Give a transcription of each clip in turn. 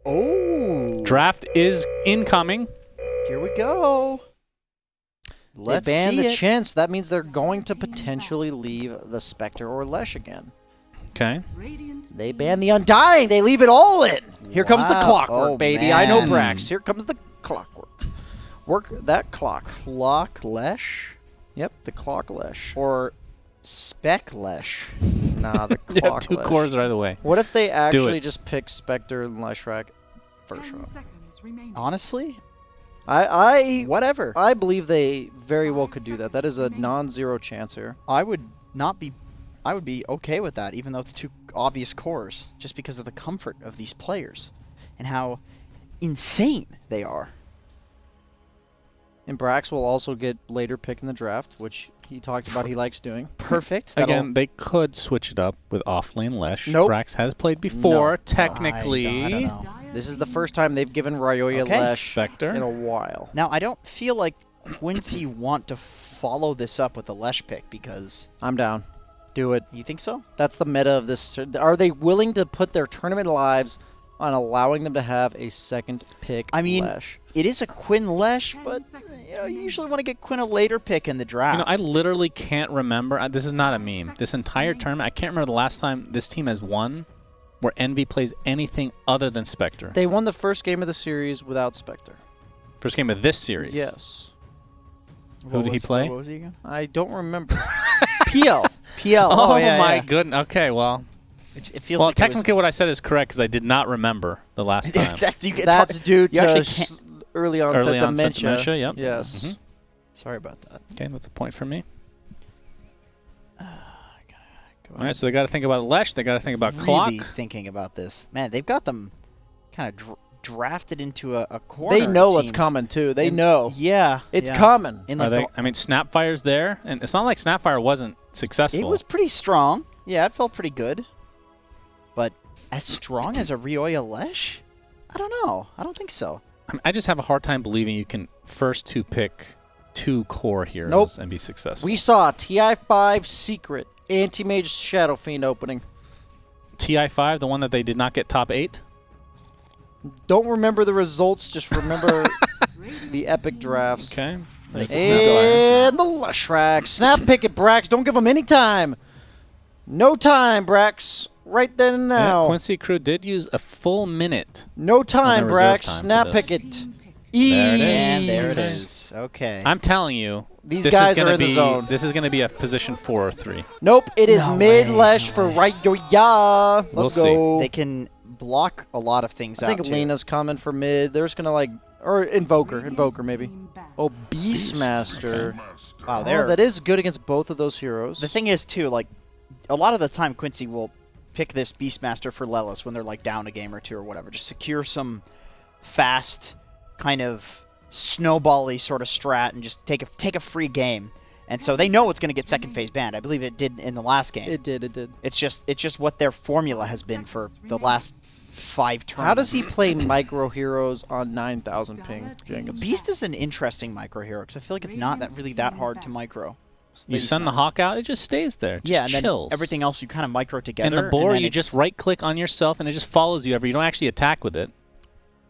Oh. Draft is incoming. Here we go. Let's ban the chance. That means they're going to potentially leave the Spectre or Lesh again. Okay. They ban the Undying. They leave it all in. Here comes the clockwork, baby. man. I know Brax. Here comes the clockwork. Work that clock. Clock Lesh? Yep, the clock Lesh. Or Spec Lesh? Nah, the Yeah, clock 2 Lesh. cores right away. What if they actually it. just pick Spectre and Leshrac first round? Honestly? I Whatever. I believe they very well could do that. That is a non-zero chance here. I would be okay with that, even though it's 2 obvious cores, just because of the comfort of these players and how insane they are. And Brax will also get later pick in the draft, which he talked about he likes doing. Perfect. Again, they could switch it up with offlane Lesh. Nope. Brax has played before, No. technically. I don't know. This is the first time they've given Ryoya Okay. Lesh Spectre. in a while. Now, I don't feel like Quincy want to follow this up with a Lesh pick because... I'm down. Do it. You think so? That's the meta of this. Are they willing to put their tournament lives on allowing them to have a second pick I mean, Lesh? it is a Quinn Lesh, but you usually want to get Quinn a later pick in the draft. I literally can't remember. This is not a meme. This entire tournament, I can't remember the last time this team has won where Envy plays anything other than Spectre. They won the first game of the series without Spectre. First game of this series. Yes. Who did he play? What was he again? I don't remember. PL. PL. Oh, yeah, my yeah. goodness. Okay, well. It feels Well, like it was- technically what I said is correct because I did not remember the last time. That's due you actually to can't- early onset Early onset dementia. dementia, yep. Yes. Mhm. Sorry about that. Okay, that's a point for me. All right, so they got to think about Lesh. They got to think about Really Clock. thinking about this. Man, they've got them kind of drafted into a corner. They know it what's seems. coming too. They And- know. Yeah. It's yeah. coming. In Are like they, I mean, Snapfire's there, and it's not like Snapfire wasn't successful. it was pretty strong. Yeah, it felt pretty good. But as strong as a Ryoya Lesh? I don't know. I don't think so. I just have a hard time believing you can first to pick 2 core heroes Nope. and be successful. We saw TI5 Secret Anti-Mage Shadow Fiend opening. TI5, the one that they did not get top 8? Don't remember the results, just remember the epic drafts. Okay. There's There's a the Snapfire. And the Leshrac. Snap pick it, Brax. Don't give them any time. No time, Brax. Right then and now. Yeah, Quincy Crew did use a full minute. No time, reserve Brax. time for Snap this. pick it. There it is. And there it is. Okay. I'm telling you, These this guys is gonna are in the be, zone. This is going to be a position 4 or 3. Nope, it is No mid way, Lesh no for way. Ryoya. We'll Let's see. go. They can block a lot of things I out, think too. Lena's coming for mid. They're just gonna or Invoker maybe. Oh, Beastmaster. Wow, Oh, they're... that is good against both of those heroes. The thing is, too, like, a lot of the time Quincy will pick this Beastmaster for Lelis when they're, like, down a game or 2 or whatever. Just secure some fast, kind of snowball-y sort of strat and just take a free game. And so they know it's going to get second phase banned. I believe it did in the last game. It did. It's just what their formula has been for the last 5 turns. How does he play micro heroes on 9,000 ping, Jenkins? Beast is an interesting micro hero because I feel like it's not really that hard to micro. You send the Hawk out, it just stays there. It Yeah, just and chills. then everything else you kind of micro together. And the boar, then you it's- just right-click on yourself, and it just follows you ever. You don't actually attack with it.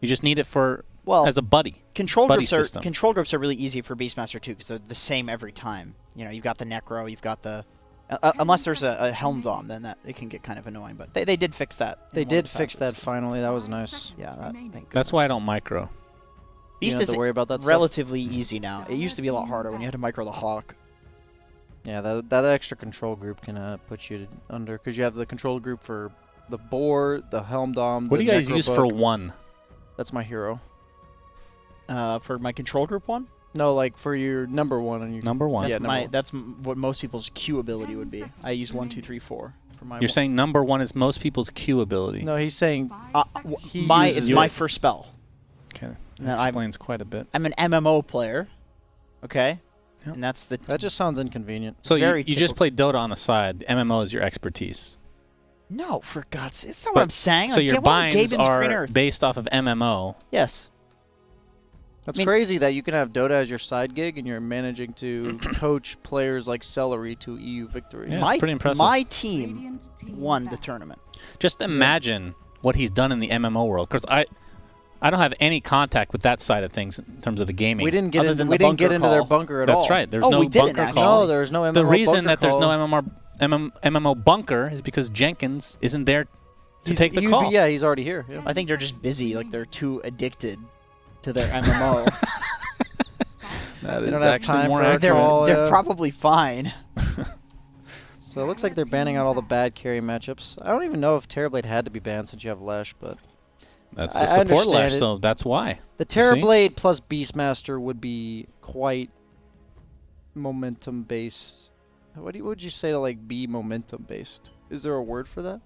You just need it for as a buddy. Control buddy groups system. control groups are really easy for Beastmaster too because they're the same every time. You know, you've got the Necro, you've got the unless there's a Helm Dom, then that it can get kind of annoying. But they did fix that. They in one did of the fix that patches. finally. That was nice. Yeah, thank That's why I don't micro. You Beast don't have is to worry about that stuff? relatively easy now. It used to be a lot harder when you had to micro the Hawk. Yeah, that extra control group can put you under because you have the control group for the boar, the Helm Dom. What do the you guys use for Necrobook. 1? That's my hero. For my control group one, No, like for your number 1 on your Number 1. that's Yeah, number one. that's what most people's Q ability would be. I use 1, 2, 3, 4 for my. You're saying number 1 is most people's Q ability. No, he's saying he uses it's my it. first spell. Okay, No, that I'm- explains quite a bit. I'm an MMO player. Okay, Yep. and that's the That just sounds inconvenient. So you very just play Dota on the side. MMO is your expertise. No, for God's sake. That's not But- what I'm saying. So Like, your get one of binds Gaben's Green are Earth. based off of MMO. Yes. That's I mean- crazy that you can have Dota as your side gig and you're managing to coach players like Celery to EU victory. Yeah, it's pretty impressive. My team won the tournament. Just imagine what he's done in the MMO world. Because I don't have any contact with that side of things in terms of the gaming. We didn't get Other in, than we the didn't get bunker into their call. bunker at all. That's right. There's Oh, no we didn't bunker actually. call. No, there's no MMO The reason bunker that there's call. no MMO bunker is because Jenkins isn't there to take the call. Yeah, he's already here. Yeah. I think they're just busy. Like they're too addicted to their MMO. That They is don't have actually time more for a accurate. call. they're yeah. probably fine. So it looks like they're banning out all the bad carry matchups. I don't even know if Terrorblade had to be banned since you have Lesh, but That's I the support understand lash, it. so that's why. the see? Terrorblade plus Beastmaster would be quite momentum based. What would you say to like be momentum based? Is there a word for that?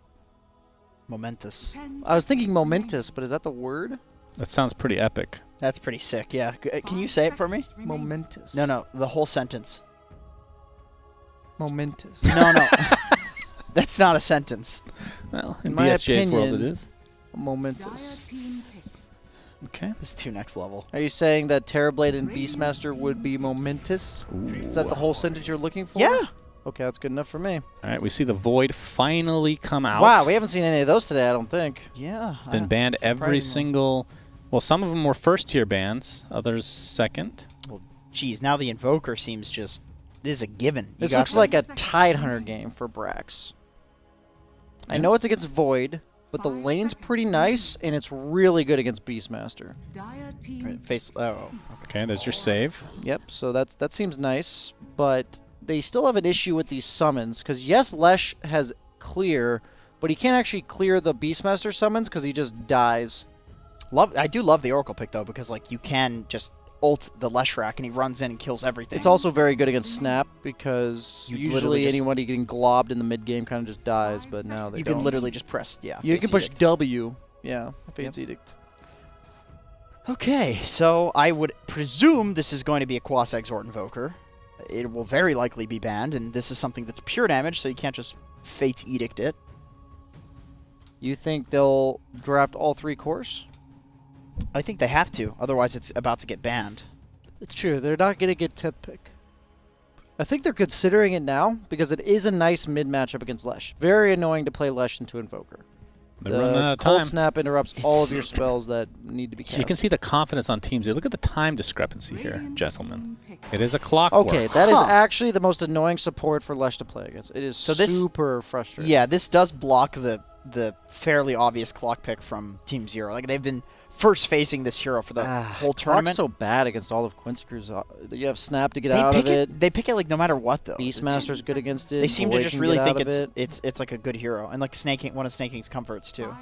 Momentous. I was thinking momentous, but is that the word? That sounds pretty epic. That's pretty sick. Yeah. Can you say it for me? Momentous. No, the whole sentence. Momentous. No. That's not a sentence. Well, In in my BSJ's world it opinion- is. Momentous. Okay. This is too next level. Are you saying that Terrorblade and Beastmaster would be momentous? Is that the whole sentence you're looking for? Yeah. Okay, that's good enough for me. All right, we see the Void finally come out. Wow, we haven't seen any of those today, I don't think. Yeah. Been banned every surprisingly. single... Well, some of them were first-tier bans, others second. Geez, now the Invoker seems just... This is a given. You This got looks them. like a Tidehunter game for Brax. I know it's against Void, but the lane's pretty nice, and it's really good against Beastmaster. Right, face. Oh. Okay, there's your save. Yep, so that seems nice, but they still have an issue with these summons, because yes, Lesh has clear, but he can't actually clear the Beastmaster summons because he just dies. I do love the Oracle pick though, because like you can just ult the Leshrac and he runs in and kills everything. It's also very good against Snap, because You literally usually just- anybody getting globbed in the mid-game kind of just dies, but now they you don't. can literally just press. Yeah. You Fate's can push Edict. W. Yeah, Fate's Edict. Okay, so I would presume this is going to be a Quas-Exort Invoker. It will very likely be banned, and this is something that's pure damage, so you can't just Fate's Edict it. You think they'll draft all 3 cores? I think they have to, otherwise it's about to get banned. It's true. They're not going to get 10th pick. I think they're considering it now because it is a nice mid matchup against Lesh. Very annoying to play Lesh into Invoker. They're running out of Cold time. Snap interrupts all of your spells that need to be cast. You can see the confidence on teams here. Look at the time discrepancy here, gentlemen. It is a clock war. Okay, that is Huh. actually the most annoying support for Lesh to play against. It is So this- super frustrating. Yeah, this does block the fairly obvious clock pick from Team Zero. Like, they've been first facing this hero for the whole Clock's tournament. so bad against all of Quincy Crew's. You have Snap to get they out pick of it. They pick it like no matter what though. Beastmaster's good against it. They seem Void to just can really get think out of it's like a good hero, and like one of Snake King's comforts too.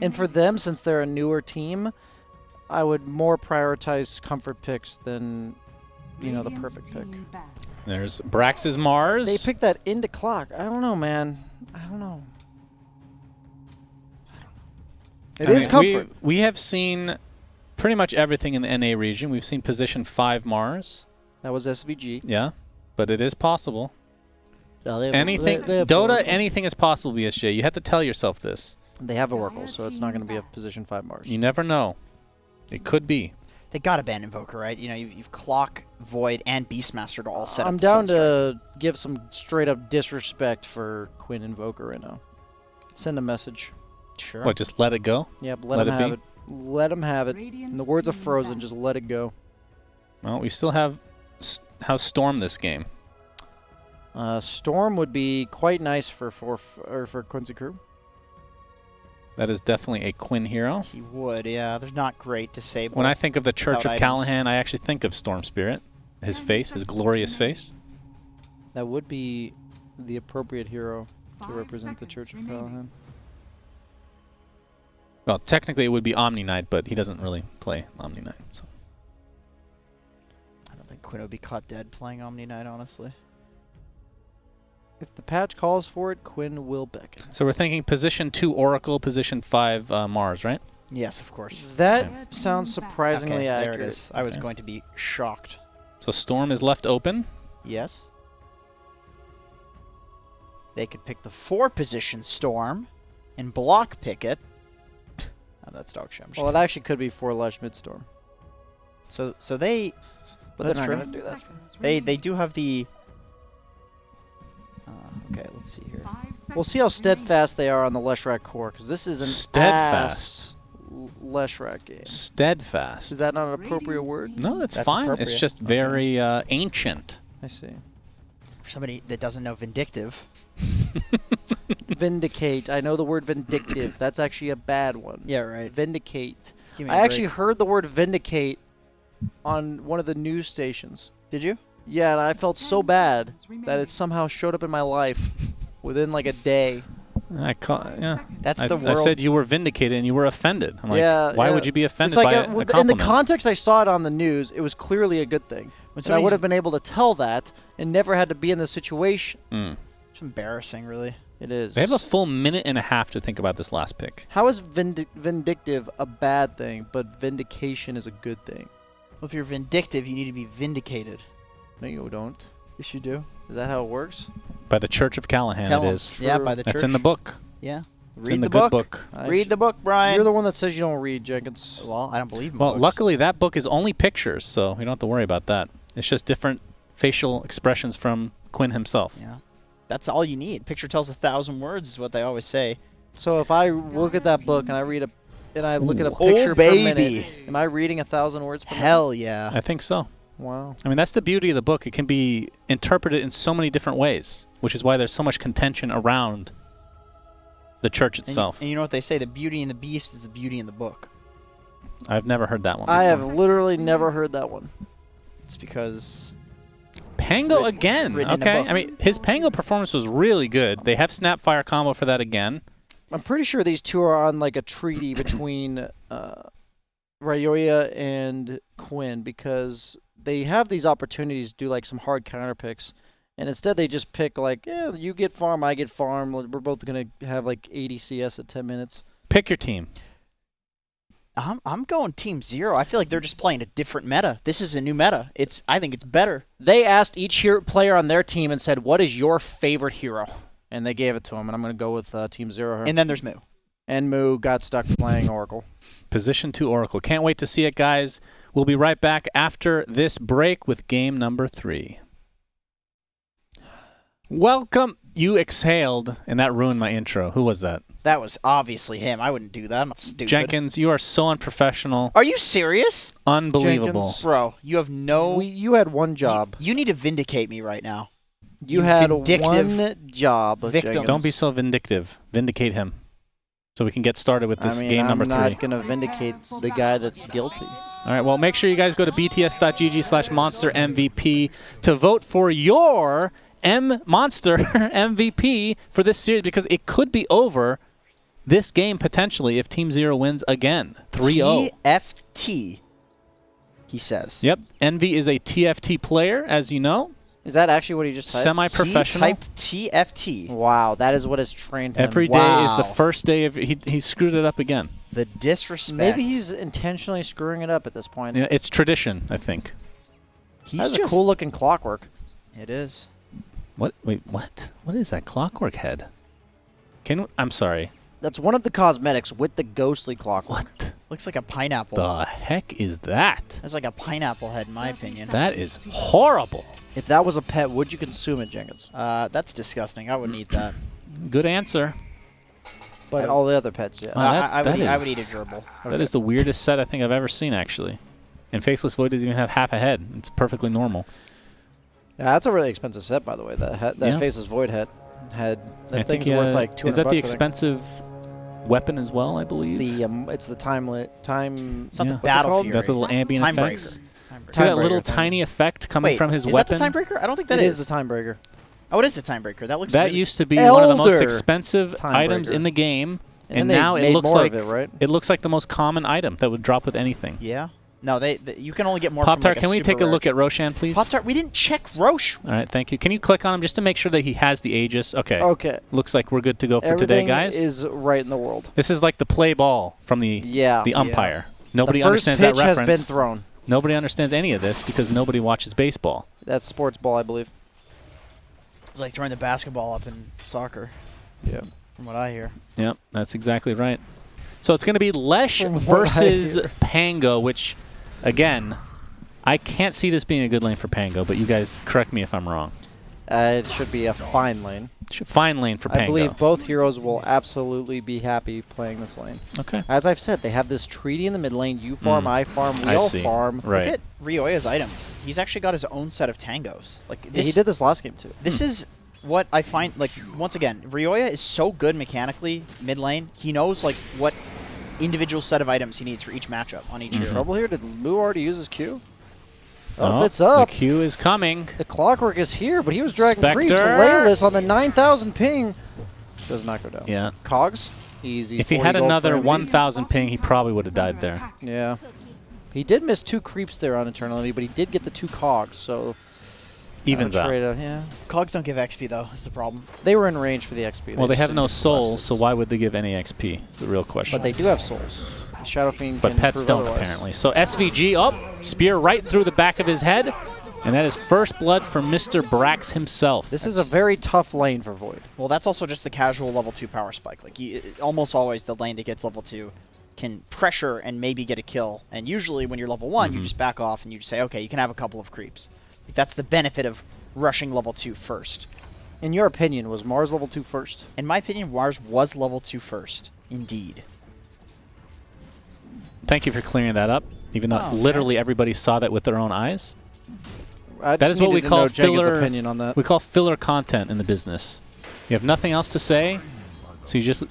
And for them, since they're a newer team, I would more prioritize comfort picks than, the perfect pick. There's Brax's Mars. They picked that into clock. I don't know, man. I don't know. It is comfort. We have seen pretty much everything in the NA region. We've seen position 5 Mars. That was SVG. Yeah, but it is possible. Anything, They have Dota, Oracle. anything is possible, BSJ. You have to tell yourself this. They have Oracle, so it's not going to be a position 5 Mars. You never know. It could be. They gotta ban Invoker, right? You've Clock, Void, and Beastmaster to all set up. I'm the down Sunstrike. to give some straight up disrespect for Quinn Invoker right now. Send a message. Sure. What, just let it go? Yep, Let let it him be? have it. Let him have it. In the words of Frozen, just let it go. Well, we still have how's Storm this game. Storm would be quite nice for Quincy Crew. That is definitely a Quinn hero. He would, yeah. There's not great disable. When I think of the Church without of items. Callahan, I actually think of Storm Spirit. His face, his glorious face. That would be the appropriate hero to represent the Church of Callahan. Well, technically it would be Omni Knight, but he doesn't really play Omni Knight. So. I don't think Quinn would be caught dead playing Omni Knight, honestly. If the patch calls for it, Quinn will beckon. So we're thinking position 2 Oracle, position 5 Mars, right? Yes, of course. That sounds surprisingly Okay, accurate. there it is. I was Okay. going to be shocked. So Storm is left open. Yes. They could pick the 4 position Storm and block pick it. Oh, that's dog shit. I'm just Well, it actually could be for Lush Midstorm. So they But they're That's not true. going to do that. they do have the okay, let's see here. We'll see how steadfast they are on the Leshrac core, because this is an Steadfast. Leshrac game. Steadfast. Is that not an appropriate word? No, that's That's fine. It's appropriate. just very ancient. I see. For somebody that doesn't know vindictive. Vindicate. I know the word vindictive. That's actually a bad one. Yeah, right. Vindicate. Give me a I actually break. heard the word vindicate on one of the news stations. Did you? Yeah, and I felt so bad that it somehow showed up in my life within like a day. That's the world. I said you were vindicated and you were offended. I'm like, why would you be offended It's by like a in the compliment? context I saw it on the news, it was clearly a good thing. When And I would have been able to tell that and never had to be in the situation. It's embarrassing, really. It is. They have a full minute and a half to think about this last pick. How is vindictive a bad thing, but vindication is a good thing? Well, if you're vindictive, you need to be vindicated. No, you don't. Yes, you do. Is that how it works? By the Church of Callahan, Tell it 'em. is. Yeah, True. by the That's church. in the book. Yeah. It's Read in the good book. book. Read the book, Brian. You're the one that says you don't read, Jenkins. Well, I don't believe in Well, books. luckily that book is only pictures, so you don't have to worry about that. It's just different facial expressions from Quinn himself. Yeah. That's all you need. Picture tells 1,000 words is what they always say. So if I look at that book and I read and I look at a Ooh. picture Oh, per baby. minute, am I reading 1,000 words per minute? Hell yeah. I think so. Wow. I mean, that's the beauty of the book. It can be interpreted in so many different ways, which is why there's so much contention around the church itself. And you know what they say? The beauty in the beast is the beauty in the book. I've never heard that one I have before. literally never heard that one. It's because Pango again. written in a Okay. book. I mean, his Pango performance was really good. They have Snapfire combo for that again. I'm pretty sure these two are on like a treaty between Ryoya and Quinn because they have these opportunities to do like some hard counter picks. And instead they just pick like, yeah, you get farm, I get farm. We're both going to have like 80 CS at 10 minutes. Pick your team. I'm going Team Zero. I feel like they're just playing a different meta. This is a new meta. I think it's better. They asked each player on their team and said, what is your favorite hero? And they gave it to him. And I'm going to go with Team Zero here. And then there's Moo. And Moo got stuck playing Oracle. Position 2 Oracle. Can't wait to see it, guys. We'll be right back after this break with game number 3. Welcome. You exhaled, and that ruined my intro. Who was that? That was obviously him. I wouldn't do that. I'm not stupid. Jenkins, you are so unprofessional. Are you serious? Unbelievable. Jenkins. Bro, you have no... You had one job. You need to vindicate me right now. You had vindictive one job, victim. Jenkins. Don't be so vindictive. Vindicate him. So we can get started with this game number 3. I'm not going to vindicate the guy that's guilty. All right, well, make sure you guys go to bts.gg/monstermvp to vote for your Monster MVP for this series because it could be over this game potentially if Team Zero wins again. 3-0. TFT, he says. Yep. Envy is a TFT player, as you know. Is that actually what he just typed? Semi-professional. He typed TFT. Wow, that is what has trained him. Every day Wow. is the first day of... He screwed it up again. The disrespect. Maybe he's intentionally screwing it up at this point. Yeah, it's tradition, I think. He's That's just... a cool-looking clockwork. It is. What? Wait, what? What is that clockwork head? I'm sorry. That's one of the cosmetics with the ghostly clockwork. What Looks like a pineapple. the heck is that? That's like a pineapple head, in my opinion. That is horrible. If that was a pet, would you consume it, Jenkins? That's disgusting. I wouldn't eat that. Good answer. But all the other pets, yes. Wow. that- I that would eat a is- gerbil. That is the weirdest set I think I've ever seen, actually. And Faceless Void doesn't even have half a head. It's perfectly normal. Yeah, that's a really expensive set, by the way. That Yeah. Faceless Void head. I That think thing's worth like 200 is that bucks, the I think. expensive weapon as well, I believe? It's the time. It's not Yeah. the What's battle called? fury. Got the little ambient Timebreaker. effects. Timebreaker. See that little Timebreaker. tiny effect coming Wait, from his is weapon? that the timebreaker? I don't think That that is the Timebreaker. Oh, it is the timebreaker. That looks That really... used to be one of the most Elder expensive Timebreaker. items in the game, and then they now it made looks more like of it, right? it looks like the most common item that would drop with anything. Yeah. No, you can only get more Pop from Tart, like can we take a look at Roshan, please? Pop Tart? We didn't check Roche. All right, thank you. Can you click on him just to make sure that he has the Aegis? Okay. Okay. Looks like we're good to go for Everything today, guys. is right in the world. This is like the play ball from the Yeah. umpire. Nobody the first understands pitch that has reference. been thrown. Nobody understands any of this because nobody watches baseball. That's sports ball, I believe. It's like throwing the basketball up in soccer, Yeah. from what I hear. Yep, that's exactly right. So it's going to be Lesh From what versus I hear. Pango, which, again, I can't see this being a good lane for Pango, but you guys correct me if I'm wrong. It should be a fine lane. Fine lane for Pango. I believe both heroes will absolutely be happy playing this lane. Okay. As I've said, they have this treaty in the mid lane. You farm, I farm, we all farm. Right. Look at Ryoya's items. He's actually got his own set of tangos. Like He did this last game too. This is what I find, like, once again, Ryoya is so good mechanically mid lane. He knows, like, what individual set of items he needs for each matchup on each hero. Trouble here? Did Lou already use his Q? Oh, it's up. The Q is coming. The Clockwork is here, but he was dragging Spectre. creeps. Laylis on the 9,000 ping. Does not go down. Yeah. Cogs? Easy. If he 40 had gold another for MVP. 1,000 ping, he probably would have died there. Yeah. He did miss 2 creeps there on Eternal Envy, but he did get the 2 Cogs, so... Evens out. Yeah. Cogs don't give XP, though, is the problem. They were in range for the XP. Well, they just have didn't no get souls, blesses. so why would they give any XP? It's the real question. But they do have souls. The Shadow Fiend But can pets prove don't, otherwise. apparently. So SVG up, spear right through the back of his head, and that is first blood for Mr. Brax himself. This is a very tough lane for Void. Well, that's also just the casual level 2 power spike. Like, almost always the lane that gets level 2 can pressure and maybe get a kill. And usually when you're level 1, you just back off and you just say, okay, you can have a couple of creeps. Like, that's the benefit of rushing level 2 first. In your opinion, was Mars level 2 first? In my opinion, Mars was level 2 first. Indeed. Thank you for clearing that up, even though literally everybody saw that with their own eyes. I That just is what we needed to call know Jenkins' filler. opinion on that. We call filler content in the business. You have nothing else to say, so you just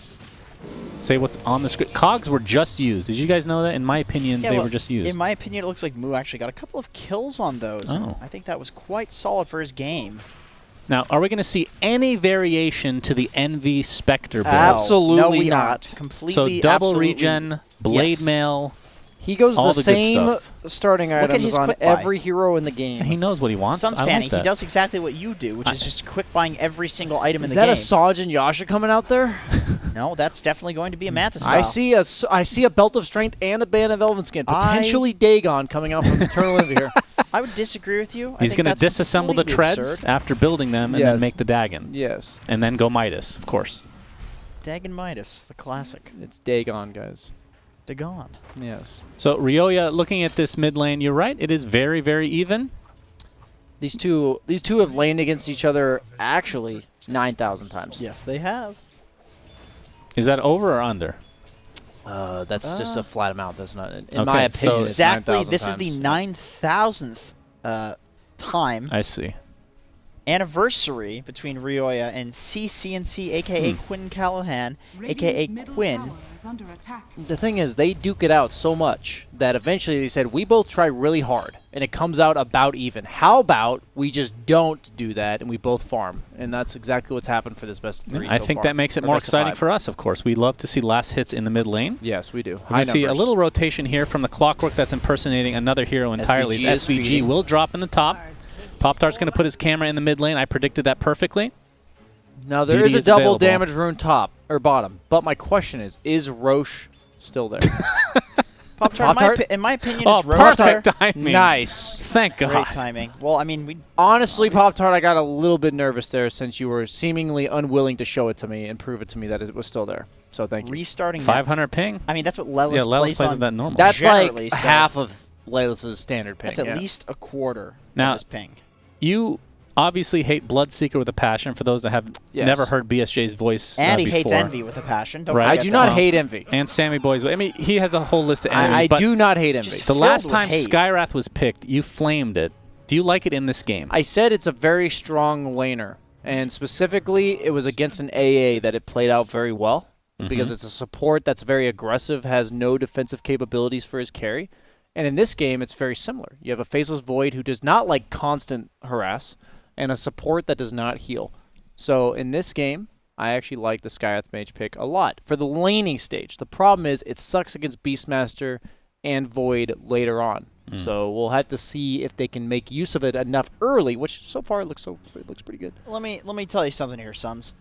say what's on the script. Cogs were just used. Did you guys know that? In my opinion, they were just used. In my opinion, it looks like Moo actually got a couple of kills on those. Oh. I think that was quite solid for his game. Now, are we going to see any variation to the Envy Spectre build? Absolutely no, we not. aren't. So Completely, double absolutely. regen, blade Yes. mail. He goes all the the good same stuff. starting at items his on quick buy. every hero in the game. He knows what he wants. I SUNSfan, like that. he does exactly what you do, which is just quick buying every single item in Is the that game. a Sajin Yasha coming out there? No, that's definitely going to be a Mantis style. I see a Belt of Strength and a Band of Elven Skin. Potentially Dagon coming out from Eternal Envy here. I would disagree with you. He's going to disassemble the completely treads absurd. after building them and then make the Dagon. Yes. And then go Midas, of course. Dagon Midas, the classic. It's Dagon, guys. Dagon. Yes. So Ryoya, looking at this mid lane, you're right. It is very, very even. These two have laned against each other actually 9,000 times. Yes, they have. Is that over or under? That's just a flat amount. That's not, in Okay, my so opinion. it's Exactly. 9,000 This is the times. 9,000th time I see. anniversary between Ryoya and CCNC, a.k.a. Quinn Callahan, a.k.a. Quinn. The thing is, they duke it out so much that eventually they said, we both try really hard, and it comes out about even. How about we just don't do that, and we both farm? And that's exactly what's happened for this best of 3 I so think far. that makes it Or more best of exciting 5. for us, of course. We love to see last hits in the mid lane. Yes, we do. We're going to see a little rotation here from the Clockwork that's impersonating another hero entirely. SVG is SVG feeding. will drop in the top. Pop-Tart's going to put his camera in the mid lane. I predicted that perfectly. Now, there Beauty is a is double available. damage rune top, or bottom. But my question is Roche still there? Pop-Tart, in my opinion, Oh, is Roche perfect there. timing. Nice. Thank God. Great timing. Well, I mean, we Honestly, Pop-Tart, I got a little bit nervous there since you were seemingly unwilling to show it to me and prove it to me that it was still there. So thank you. restarting that. 500 ping. I mean, that's what Lelis Yeah, Lelis plays plays on. at that normal. That's generally, like so half of Layla's standard ping. That's at yeah. least a quarter Now- of his ping. You obviously hate Bloodseeker with a passion, for those that have Yes. never heard BSJ's voice And he before. hates Envy with a passion. Don't Right. I forget do that. not hate Envy. And Sammy Boy's. I mean, he has a whole list of enemies. I but do not hate Envy. Just the filled last with time hate. Skyrath was picked, you flamed it. Do you like it in this game? I said it's a very strong laner, and specifically, it was against an AA that it played out very well because it's a support that's very aggressive, has no defensive capabilities for his carry, and in this game, it's very similar. You have a Faceless Void who does not like constant harass, and a support that does not heal. So in this game, I actually like the Skyrath Mage pick a lot for the laning stage. The problem is it sucks against Beastmaster and Void later on. So we'll have to see if they can make use of it enough early, which so far it looks pretty good. Let me tell you something here, Sons.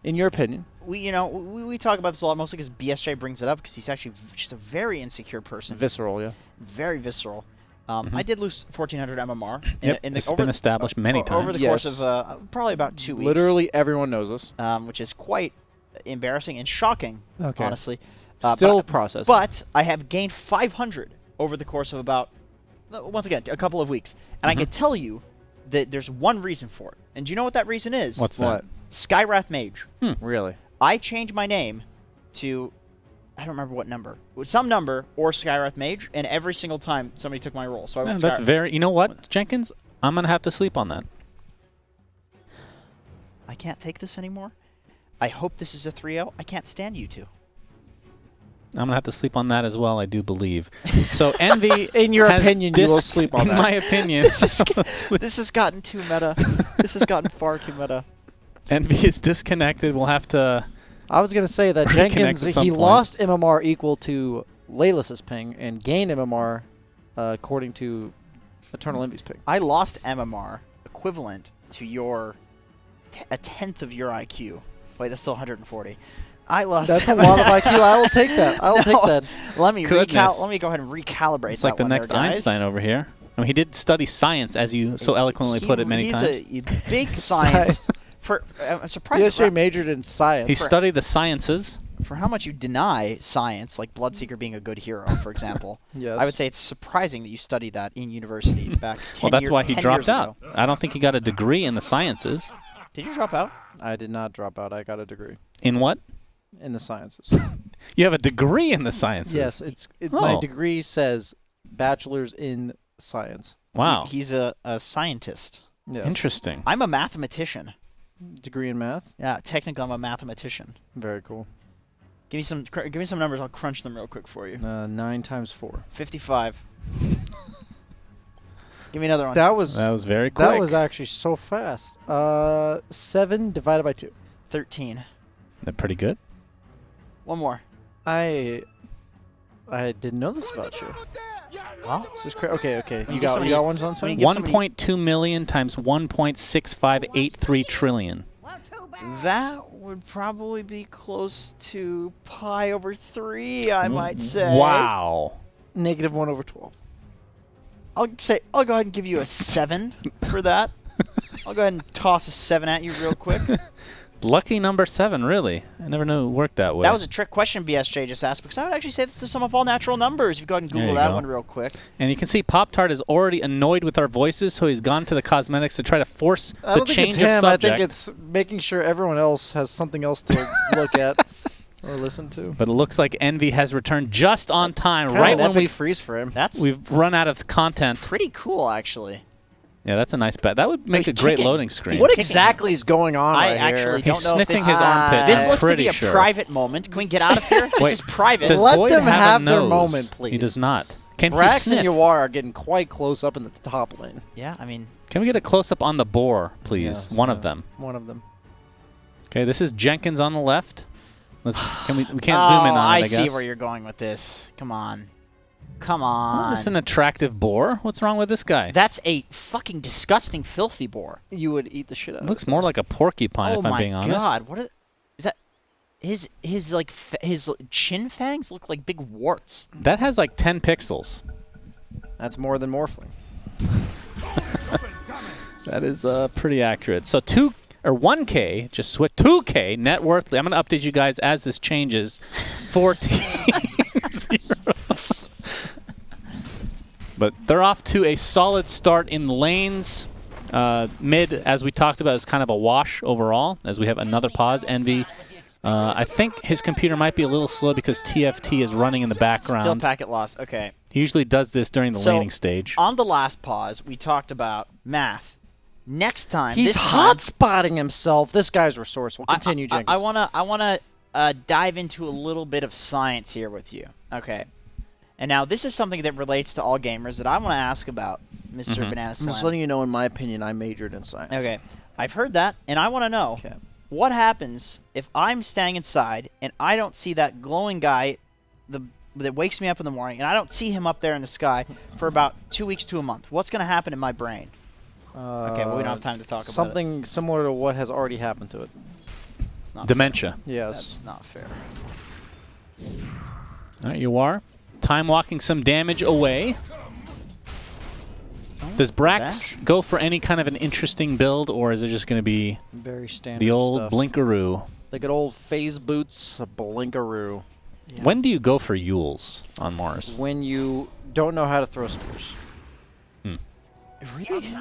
In your opinion, We talk about this a lot, mostly because BSJ brings it up because he's actually just a very insecure person. visceral, yeah. Very visceral. I did lose 1,400 MMR. Yep, it's been established many times. Over the course of probably about 2 weeks. Literally everyone knows this. Which is quite embarrassing and shocking, Okay. honestly. Still processing. But I have gained 500 over the course of about, once again, a couple of weeks. And I can tell you, there's one reason for it. And do you know what that reason is? What's that? Skywrath Mage. Really? I changed my name to, I don't remember what number. Some number or Skywrath Mage, and every single time somebody took my role. So I went That's Skywrath. very... You know what, Jenkins? I'm going to have to sleep on that. I can't take this anymore. I hope this is a 3-0. I can't stand you two. I'm going to have to sleep on that as well, I do believe. So Envy... In your opinion, you will sleep on in that. my opinion... This has gotten too meta. This has gotten far too meta. Envy is disconnected. We'll have to... I was going to say that Reconnect Jenkins, at some he point. lost MMR equal to Layla's ping and gained MMR according to Eternal Envy's ping. I lost MMR equivalent to your a tenth of your IQ. Wait, that's still 140. I lost. That's a lot of IQ. I will take that. I will take that. Let me Goodness. let me go ahead and recalibrate. It's like the that one next there, guys. Einstein over here. I mean, he did study science, as you so eloquently put it many times. He's a big science. I'm surprised You actually majored in science. He studied the sciences. for how much you deny science, like Bloodseeker being a good hero, for example. Yes. I would say it's surprising that you studied that in university back 10 Well, that's why he 10 dropped years out. ago. I don't think he got a degree in the sciences. Did you drop out? I did not drop out. I got a degree In what? in the sciences. You have a degree in the sciences. Yes, my Oh. degree says bachelor's in science. Wow. He's a scientist. Yes. Interesting. I'm a mathematician. Degree in math. Yeah, technically I'm a mathematician. Very cool. Give me some numbers. I'll crunch them real quick for you. 9 times 4. 55. Give me another one. That was very quick. that was actually so fast. 7 divided by 2. 13. They're pretty good. One more. I didn't know this about you. Well, This is crazy. Okay. When You you give got somebody- one, Sunsfan? when you give somebody- 1.2 million times 1.6583 trillion. that would probably be close to pi over 3, I might say. Wow. Negative 1 over 12. I'll go ahead and give you a 7 for that. I'll go ahead and toss a 7 at you real quick. Lucky number 7, really. I never knew it worked that way. That was a trick question BSJ just asked, because I would actually say this is the sum of all natural numbers. If you go ahead and There Google you that go. one real quick. And you can see Pop-Tart is already annoyed with our voices, so he's gone to the cosmetics to try to force I the don't think change it's of him. subject. I think it's making sure everyone else has something else to look at or listen to. But it looks like Envy has returned just on time, Kinda right an when epic freeze for him. That's we've run out of content. pretty cool, actually. Yeah, that's a nice bet. That would make He's a great kicking. loading screen. What kicking exactly is going on I right actually here? He's don't know if sniffing this his armpit. This I'm looks to pretty be a sure. private moment. Can we get out of here? This Wait, is private. Does Let Void them have have a their nose? moment, please. He does not. Can he Brax sniff? and Yawar are getting quite close up in the top lane. Yeah, I mean, Can we get a close-up on the boar, please? Yes, One of yeah. them. One of them. Okay, this is Jenkins on the left. We can't zoom in on it, I guess. see where you're going with this. Come on. Come on. That's an attractive boar. What's wrong with this guy? That's a fucking disgusting, filthy boar. You would eat the shit out of Looks more like a porcupine, Oh if I'm my being honest. god! What is that? His like his chin fangs look like big warts. That has like 10 pixels. it. That's more than Morphling. That is pretty accurate. So 1K, just switch 2K net worth. I'm going to update you guys as this changes. 14-0. But they're off to a solid start in the lanes. Mid, as we talked about, is kind of a wash overall, as we have another pause. Envy, I think his computer might be a little slow because TFT is running in the background. Still packet loss. Okay. He usually does this during the So, laning stage. On the last pause, we talked about math. Next time, He's this hot time, spotting himself. This guy's resourceful. Continue, Jenkins. I wanna dive into a little bit of science here with you. Okay. And now this is something that relates to all gamers that I want to ask about, Mr. Banana I'm Slam. just letting you know, in my opinion, I majored in science. Okay, I've heard that, and I want to know what happens if I'm staying inside and I don't see that glowing guy that wakes me up in the morning, and I don't see him up there in the sky for about 2 weeks to a month. What's going to happen in my brain? Okay, well, we don't have time to talk about it. Something similar to what has already happened to it. It's not Dementia. Yes. That's not fair. All right, you are. Time walking some damage away. Does Brax go for any kind of an interesting build, or is it just going to be Very standard the old stuff. Blinkaroo? The good old phase boots, a Blinkaroo. Yeah. When do you go for Yules on Mars? When you don't know how to throw spears. Really?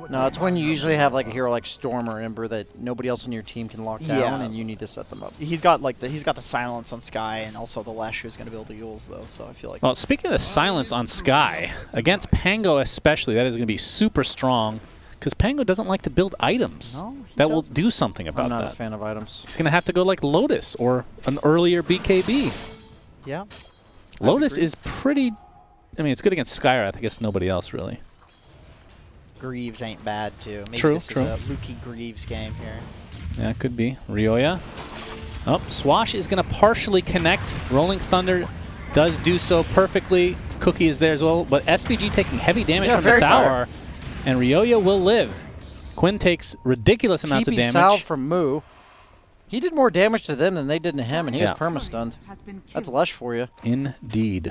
No, it's when you usually have like a hero like Storm or Ember that nobody else on your team can lock down, Yeah. and you need to set them up. He's got like the silence on Sky and also the Lash who's going to be able to Yules though. So I feel like. Well, speaking of the silence on Sky, against Pango especially, that is going to be super strong because Pango doesn't like to build items. No, he that will doesn't. do something about I'm not that. a fan of items. He's going to have to go like Lotus or an earlier BKB. Yeah. Lotus agree. is pretty. I mean, it's good against Skywrath. I guess nobody else really. Greaves ain't bad too. Maybe True, this true. is a Luki Greaves game here. Yeah, it could be. Ryoya. Oh, Swash is going to partially connect. Rolling Thunder does do so perfectly. Cookie is there as well, but SVG taking heavy damage Yeah, from the very tower, and Ryoya will live. Quinn takes ridiculous amounts of TP damage. salve from Moo. He did more damage to them than they did to him, and he Yeah. was perma-stunned. That's Lush for you. Indeed.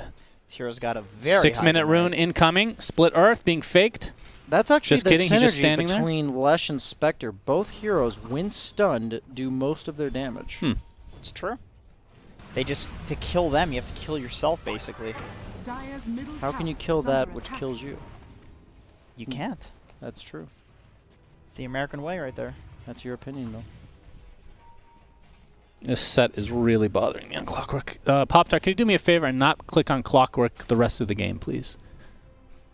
This hero's got a very 6-minute high rune incoming. Split Earth being faked. That's actually Just the kidding, he's just synergy standing there? between Lesh and Spectre. Both heroes, when stunned, do most of their damage. It's true. To kill them, you have to kill yourself basically. How can you kill that which kills you? You can't. That's true. It's the American way right there. That's your opinion, though. This set is really bothering me on Clockwork. Pop-Tart, can you do me a favor and not click on Clockwork the rest of the game, please?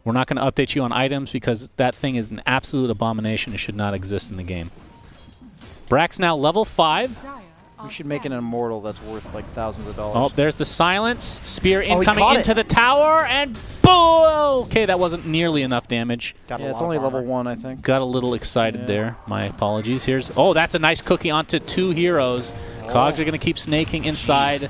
We're not going to update you on items because that thing is an absolute abomination. It should not exist in the game. Brax now level 5. We should make an immortal that's worth like thousands of dollars. Oh, there's the silence. Spear he incoming caught into it. the tower, and boom! Okay, that wasn't nearly enough damage. Got a Yeah, lot it's of only level armor. 1, I think. Got a little excited Yeah. there. My apologies. Oh, that's a nice cookie onto 2 heroes. Cogs are going to keep snaking inside. Jeez,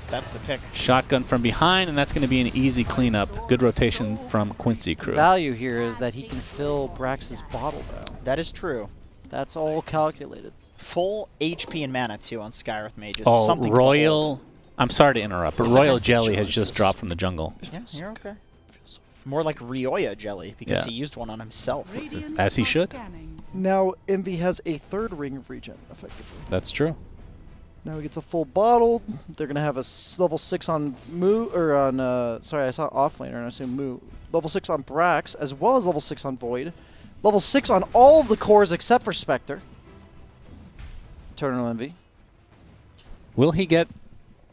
that's the pick. Shotgun from behind, and that's going to be an easy cleanup. Good rotation from Quincy crew. Value here is that he can fill Brax's bottle down. That is true. That's all calculated. Full HP and mana too on Skywrath mages. Oh, Something to Royal. I'm sorry to interrupt, but It's Royal okay. Jelly has just dropped from the jungle, behold. Yeah, you're okay. More like Ryoya jelly because Yeah. he used one on himself. as he should. Now Envy has a 3rd ring of regen, effectively. That's true. Now he gets a full bottle. They're gonna have a level 6 on Moo, or on sorry, I saw offlaner and I assume Moo. Level 6 on Brax, as well as level 6 on Void. Level 6 on all of the cores except for Spectre. Eternal Envy. Will he get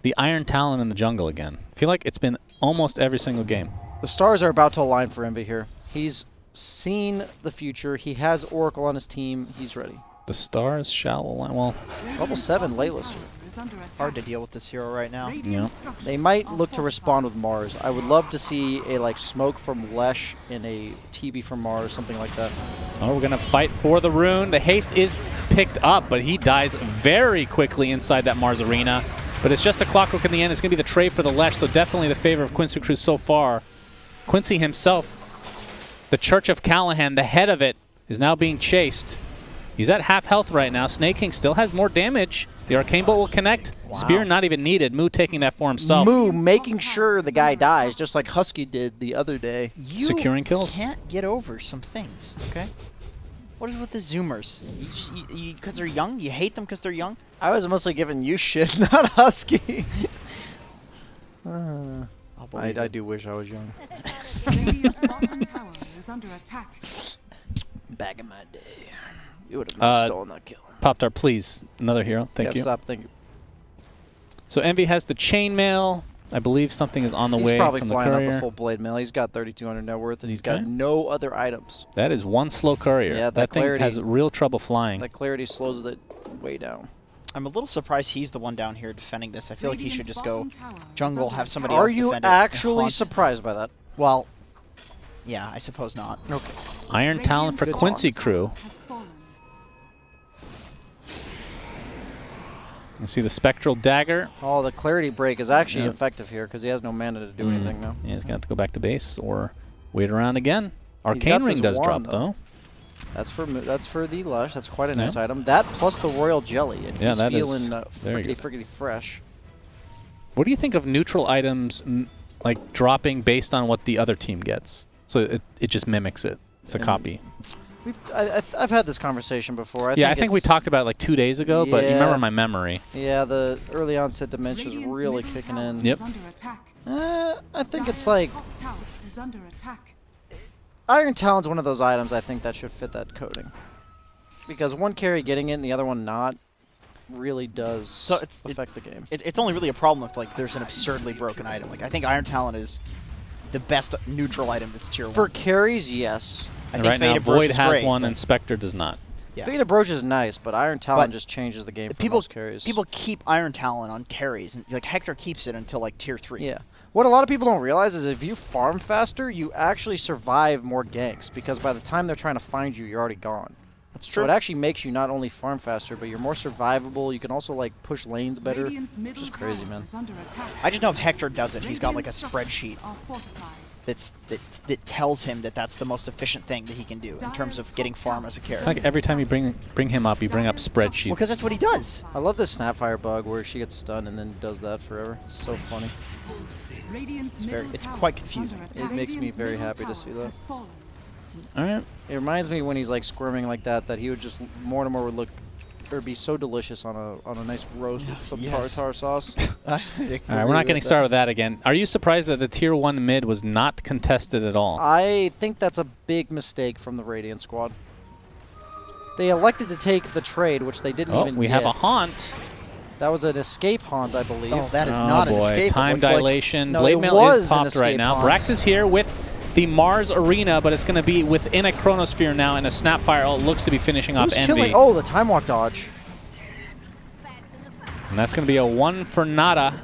the Iron Talon in the jungle again? I feel like it's been almost every single game. The stars are about to align for Envy here. He's seen the future. He has Oracle on his team. He's ready. The stars shall align. Well, Level 7 Layla's. Hard to deal with this hero right now. Yeah. They might look to respond with Mars. I would love to see a like smoke from Lesh and a TB from Mars, something like that. Oh, we're going to fight for the rune. The haste is picked up, but he dies very quickly inside that Mars arena. But it's just a Clockwork in the end. It's going to be the trade for the Lesh, so definitely the favor of Quincy Cruz so far. Quincy himself, the Church of Callahan, the head of it, is now being chased. He's at half health right now. Snake King still has more damage. The Arcane Bolt will connect. Wow. Spear not even needed. Moo taking that for himself. Moo making sure the guy dies, just like Husky did the other day. You Securing kills. can't get over some things, okay? What is with the Zoomers? Because they're young? You hate them because they're young? I was mostly giving you shit, not Husky. I'll believe I it. do wish I was young. Radiant's bottom tower is under attack. Back in my day, you would have stolen that kill. Pop-Tart, please. Another hero. Thank you. Stop thinking. So Envy has the chainmail. I believe something is on the He's way probably from the flying up courier. the full blade mail. He's got 3,200 net worth, and he's Okay. got no other items. That is one slow courier. Yeah, that thing clarity- has real trouble flying. That clarity slows it way down. I'm a little surprised he's the one down here defending this. I feel like he should just go Radiant's bottom tower is jungle, under have somebody attack. else Are you defend it, and actually haunt- surprised by that? Well, yeah, I suppose not. Okay. Iron Talon for Good Quincy talk. crew. Has fallen. You see the Spectral Dagger. Oh, the clarity break is actually Yeah. effective here because he has no mana to do anything now. Yeah, he's going to have to go back to base or wait around again. got Arcane Ring this does wand, drop, though. That's for the Lush. That's quite a Yeah. nice item. That plus the Royal Jelly. And Yeah, he's that is feeling very friggity, good. friggity fresh. What do you think of neutral items like dropping based on what the other team gets? So it just mimics it. It's a And copy. I've had this conversation before. I think we it's- talked about it like 2 days ago, but you remember Yeah. my memory. Yeah, the early onset dementia is Radiant's really middle kicking tower in. Yep. is under attack. I think it's Dire's like top tower is under attack. Iron Talon's one of those items I think that should fit that coding. Because one carry getting it and the other one not really does affect the game. It's only really a problem if like there's an absurdly broken item. Like I think Iron Talon is the best neutral item that's tier 1. For carries, yes. And think right now, Faded Brooch Void is has great, one but- and Spectre does not. Yeah. Faded Brooch is nice, but Iron Talon But just changes the game for people most carries. people keep Iron Talon on carries, and like Hector keeps it until like tier 3. Yeah. What a lot of people don't realize is if you farm faster, you actually survive more ganks because by the time they're trying to find you, you're already gone. That's So true. it actually makes you not only farm faster, but you're more survivable. You can also like push lanes better. Radiant's middle Just crazy, tower man. is under attack. I just know if Hector does it, he's got like a Radiant's spreadsheet structures are fortified. that tells him that that's the most efficient thing that he can do in terms of getting farm as a character. Like every time you bring him up, you bring up spreadsheets. Well, because that's what he does. I love this Snapfire bug where she gets stunned and then does that forever. It's so funny. Radiant's very- middle it's tower quite is confusing. under It attack. makes me Radiant's very middle happy to tower see that. has fallen. All right. It reminds me when he's like squirming like that he would just Mortimer would look or be so delicious on a nice roast with some Yes. tartar sauce. All right, we're not getting started with that again. Are you surprised that the tier 1 mid was not contested at all? I think that's a big mistake from the Radiant squad. They elected to take the trade, which they didn't Oh, even we get. have a haunt. That was an escape haunt, I believe. Oh, that is Oh not an boy, escape. It time looks like- dilation. No, Blade it Mail was is an popped right escape now. haunt. Brax is here with the Mars Arena, but it's going to be within a Chronosphere now, and a Snapfire ult looks to be finishing off Who's Envy. killing? Oh, the time walk dodge. And that's going to be a 1 for nada.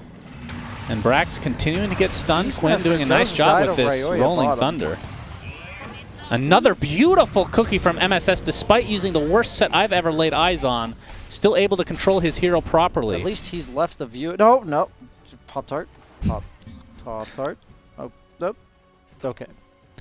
And Brax continuing to get stunned. Beastmaster Quinn doing a nice does job die with to this Ryoya Rolling bottom. Thunder. Another beautiful cookie from MSS, despite using the worst set I've ever laid eyes on. Still able to control his hero properly. At least he's left the view. No, no. Pop tart. Pop tart. Oh, nope. Okay.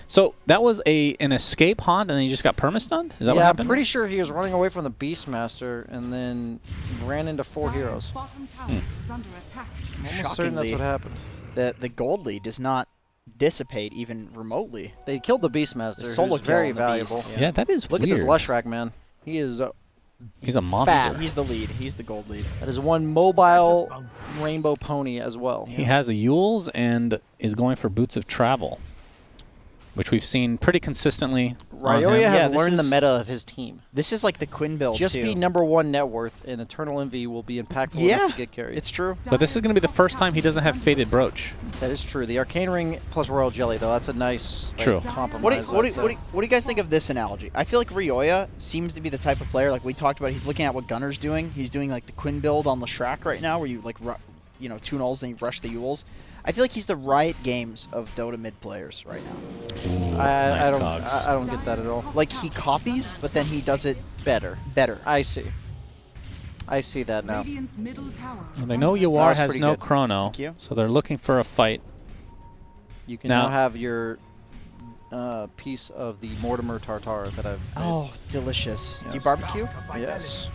So that was an escape haunt, and then he just got permastunned? Is that what Yeah, I'm happened? pretty sure he was running away from the Beastmaster and then ran into 4 Dire's heroes. bottom tower is under attack. I'm almost certain that's Shockingly, what happened. the gold lead does not dissipate even remotely. They killed the Beastmaster, The solo who's kill very on the Beast, valuable. Yeah, that is Look weird. at this Lushrak, man. He is He's a monster. Fat. He's the lead. He's the gold lead. that is one mobile rainbow pony as well. He has a Yules and is going for Boots of Travel, which we've seen pretty consistently. on him. Ryoya Yeah, has this learned the is- meta of his team. This is like the Quinn build Just too. be #1 net worth, and Eternal Envy will be impactful Yeah, enough to get carried. it's true. But this is going to be the first time he doesn't have Faded Brooch. That is true. The Arcane Ring plus Royal Jelly, though, that's a nice True. compromise. What do, you, what, do, I'd you- what, do, say. you, what do you guys think of this analogy? I feel like Ryoya seems to be the type of player, like we talked about, he's looking at what Gunner's doing. He's doing like the Quinn build on Leshrac right now, where you like, two nulls, then you rush the Yules. I feel like he's the Riot Games of Dota mid players right now. Nice I don't. cogs. I don't get that at all. Like he copies, but then he does it Better. better. I see. I see that now. Radiant's middle tower Well, is they know under Yuar That's has pretty no good. chrono, Thank you. so they're looking for a fight. You can Now- now have your piece of the Mortimer Tartar that I've made. Oh, delicious. Do you Yes. barbecue? Yes.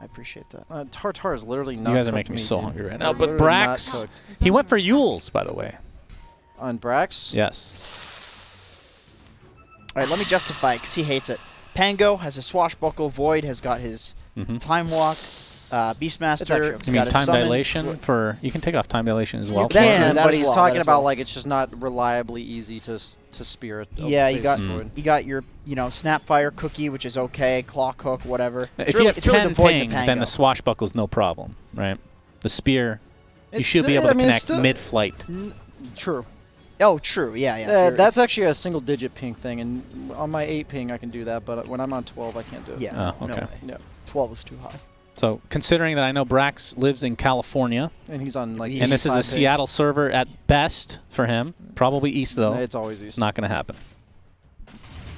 I appreciate that. Tartar is literally not You guys are cooked making me meat, so dude. hungry right now. They're But literally not Brax, cooked. he went for Yules, by the way. On Brax? Yes. All right, let me justify it because he hates it. Pango has a swashbuckle. Void has got his Mhm. time walk. Beastmaster actually has You mean got his time summon. dilation for? You can take off time dilation as well. You can. Yeah, That but as he's well, talking that as about well. like it's just not reliably easy to spear it. Yeah, you got Mm. you got your Snapfire cookie, which is okay. Clock hook, whatever. If you have it's really 10 the Void ping, and the then the Pango. swashbuckle's no problem, right? The spear, you It's should be still- able to I mean, it's connect still- mid-flight. True. Oh, true. Yeah, yeah. That's actually a single digit ping thing, and on my 8 ping I can do that, but when I'm on 12 I can't do it. yeah. Oh, No okay. way. Yeah. 12 is too high. So considering that I know Brax lives in California, And he's on like and this is a 85 ping. Seattle server at best for him, probably east though, It's always it's easy. not going to happen.